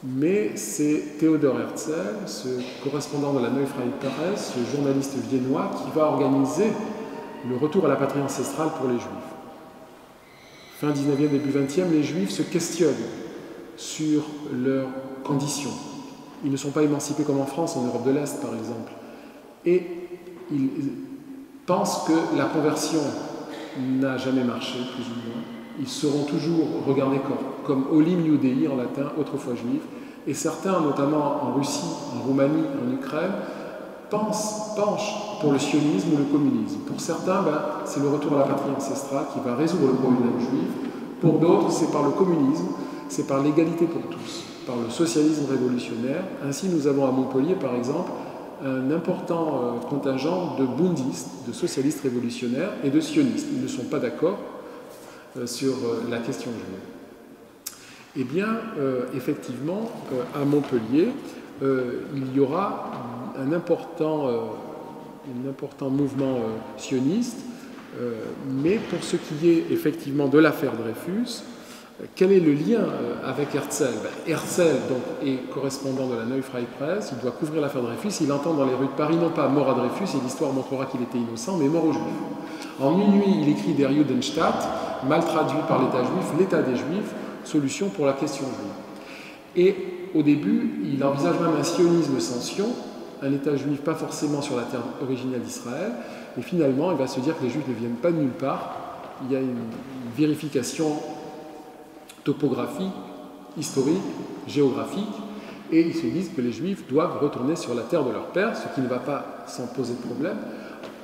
Mais c'est Théodore Herzl, ce correspondant de la Neue Freie Presse, ce journaliste viennois, qui va organiser le retour à la patrie ancestrale pour les Juifs. Fin 19e, début 20e, les Juifs se questionnent sur leurs conditions. Ils ne sont pas émancipés comme en France, en Europe de l'Est par exemple. Et ils pensent que la conversion n'a jamais marché, plus ou moins. Ils seront toujours regardés comme Olim Iudei en latin, autrefois juifs. Et certains, notamment en Russie, en Roumanie, en Ukraine, penchent pour le sionisme ou le communisme. Pour certains, c'est le retour à la patrie ancestrale qui va résoudre le problème juif. Pour d'autres, c'est par le communisme, c'est par l'égalité pour tous, par le socialisme révolutionnaire. Ainsi, nous avons à Montpellier, par exemple, un important contingent de bundistes, de socialistes révolutionnaires et de sionistes. Ils ne sont pas d'accord sur la question juive. Eh bien, effectivement, à Montpellier, il y aura un important mouvement sioniste, mais pour ce qui est effectivement de l'affaire Dreyfus, quel est le lien avec Herzl? Herzl donc, est correspondant de la Neue Freie Presse, il doit couvrir l'affaire Dreyfus, il entend dans les rues de Paris non pas mort à Dreyfus, et l'histoire montrera qu'il était innocent, mais mort aux Juifs. En une nuit, il écrit Der Judenstaat, mal traduit par l'État juif, l'État des Juifs, solution pour la question juive. Et au début, il envisage même un sionisme sans Sion, un État juif pas forcément sur la terre originelle d'Israël, mais finalement, il va se dire que les Juifs ne viennent pas de nulle part. Il y a une vérification topographique, historique, géographique, et ils se disent que les Juifs doivent retourner sur la terre de leur père, ce qui ne va pas sans poser de problème.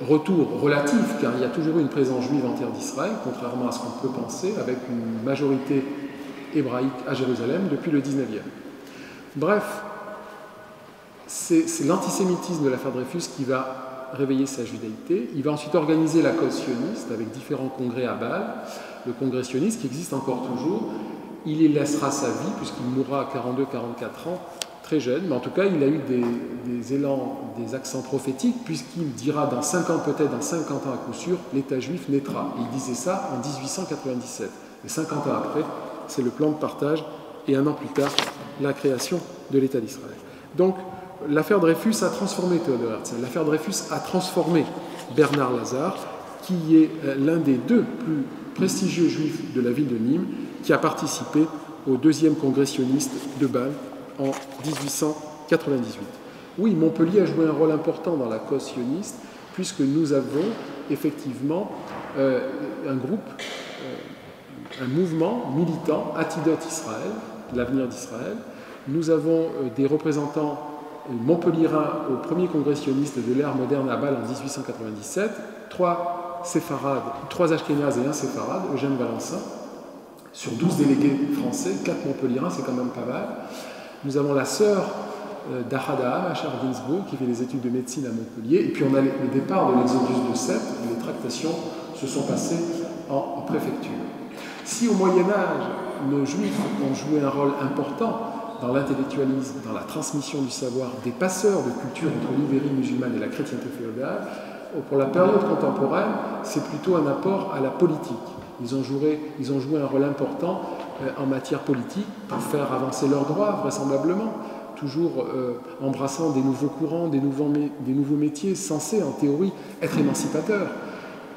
Retour relatif, car il y a toujours eu une présence juive en terre d'Israël, contrairement à ce qu'on peut penser, avec une majorité hébraïque à Jérusalem depuis le 19e. Bref, c'est l'antisémitisme de l'affaire Dreyfus qui va réveiller sa judaïté. Il va ensuite organiser la cause sioniste avec différents congrès à Bâle, le congrès sioniste qui existe encore toujours. Il y laissera sa vie puisqu'il mourra à 42-44 ans, très jeune, mais en tout cas il a eu des élans, des accents prophétiques puisqu'il dira dans 50, peut-être dans 50 ans à coup sûr, l'État juif naîtra. Et il disait ça en 1897. Et 50 ans après, c'est le plan de partage et un an plus tard, la création de l'État d'Israël. Donc, l'affaire Dreyfus a transformé Théodore Herzl. L'affaire Dreyfus a transformé Bernard Lazare, qui est l'un des deux plus prestigieux juifs de la ville de Nîmes, qui a participé au deuxième congrès sioniste de Bâle en 1898. Oui, Montpellier a joué un rôle important dans la cause sioniste, puisque nous avons effectivement un groupe, un mouvement militant, Atidot Israël, l'avenir d'Israël. Nous avons des représentants montpelliérains au premier congrès sioniste de l'ère moderne à Bâle en 1897, 3 séfarades, 3 ashkénazes et 1 séfarade, Eugène Valencin, sur 12 délégués français, 4 montpelliérains, c'est quand même pas mal. Nous avons la sœur d'Ahad Achar Ginsburg, qui fait des études de médecine à Montpellier, et puis on a le départ de l'Exodus de Sète, où les tractations se sont passées en préfecture. Si au Moyen-Âge, nos Juifs ont joué un rôle important dans l'intellectualisme, dans la transmission du savoir, des passeurs de culture entre l'Ibérie musulmane et la chrétienté féodale, pour la période contemporaine, c'est plutôt un apport à la politique. Ils ont joué un rôle important en matière politique pour faire avancer leurs droits, vraisemblablement, toujours embrassant des nouveaux courants, des nouveaux métiers censés, en théorie, être émancipateurs.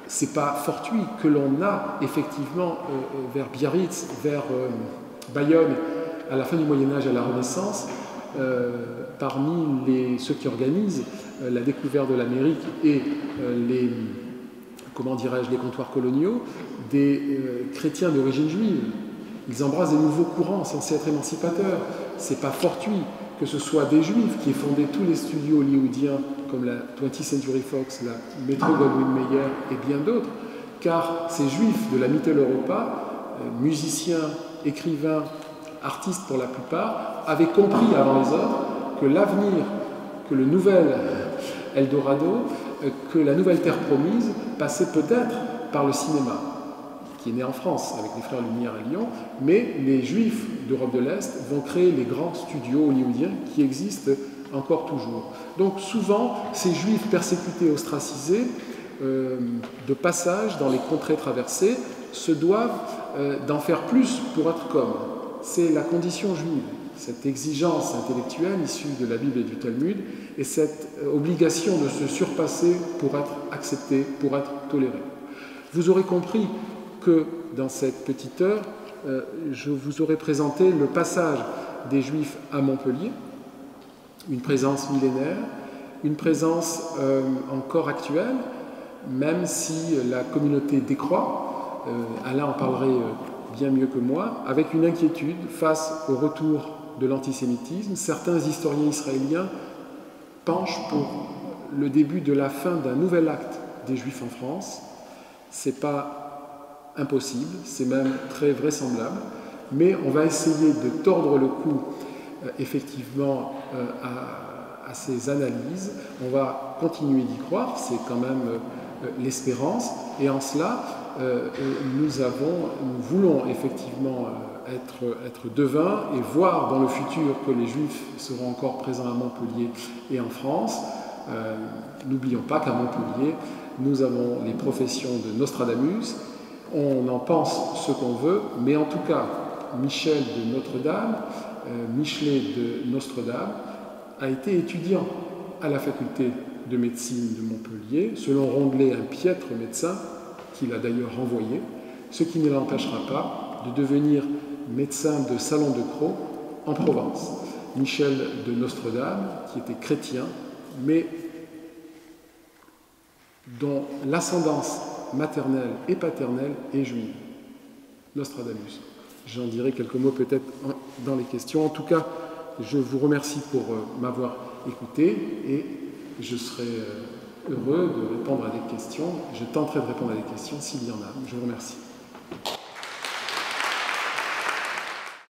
Ce n'est pas fortuit que l'on a effectivement vers Biarritz, vers Bayonne, à la fin du Moyen-Âge et à la Renaissance, parmi ceux qui organisent la découverte de l'Amérique et les comptoirs coloniaux, des chrétiens d'origine juive. Ils embrassent des nouveaux courants censés être émancipateurs. Ce n'est pas fortuit que ce soit des Juifs qui aient fondé tous les studios hollywoodiens comme la 20th Century Fox, la Metro-Goldwyn-Mayer et bien d'autres, car ces Juifs de la Mitteleuropa, musiciens, écrivains, artistes pour la plupart, avaient compris avant les autres que l'avenir, que le nouvel Eldorado, que la nouvelle terre promise passait peut-être par le cinéma, qui est né en France avec les Frères Lumière à Lyon, mais les Juifs d'Europe de l'Est vont créer les grands studios hollywoodiens qui existent encore toujours. Donc souvent, ces Juifs persécutés, ostracisés, de passage dans les contrées traversées, se doivent d'en faire plus pour être comme. C'est la condition juive, cette exigence intellectuelle issue de la Bible et du Talmud, et cette obligation de se surpasser pour être accepté, pour être toléré. Vous aurez compris que dans cette petite heure, je vous aurai présenté le passage des Juifs à Montpellier, une présence millénaire, une présence encore actuelle, même si la communauté décroît. Alain en parlerait bien mieux que moi, avec une inquiétude face au retour de l'antisémitisme. Certains historiens israéliens penchent pour le début de la fin d'un nouvel acte des Juifs en France. C'est pas impossible, c'est même très vraisemblable, mais on va essayer de tordre le cou effectivement à ces analyses. On va continuer d'y croire, c'est quand même l'espérance, et en cela, nous voulons effectivement être devins et voir dans le futur que les Juifs seront encore présents à Montpellier et en France. N'oublions pas qu'à Montpellier, nous avons les professions de Nostradamus. On en pense ce qu'on veut, mais en tout cas, Michel de Notre-Dame, Michelet de Nostre-Dame, a été étudiant à la faculté de médecine de Montpellier, selon Rondelet, un piètre médecin, qu'il a d'ailleurs renvoyé, ce qui ne l'empêchera pas de devenir médecin de Salon de Crau en Provence. Michel de Nostre-Dame, qui était chrétien, mais dont l'ascendance maternelle et paternelle est juive. Nostradamus. J'en dirai quelques mots peut-être dans les questions. En tout cas, je vous remercie pour m'avoir écouté et je serai heureux de répondre à des questions. Je tenterai de répondre à des questions s'il y en a. Je vous remercie.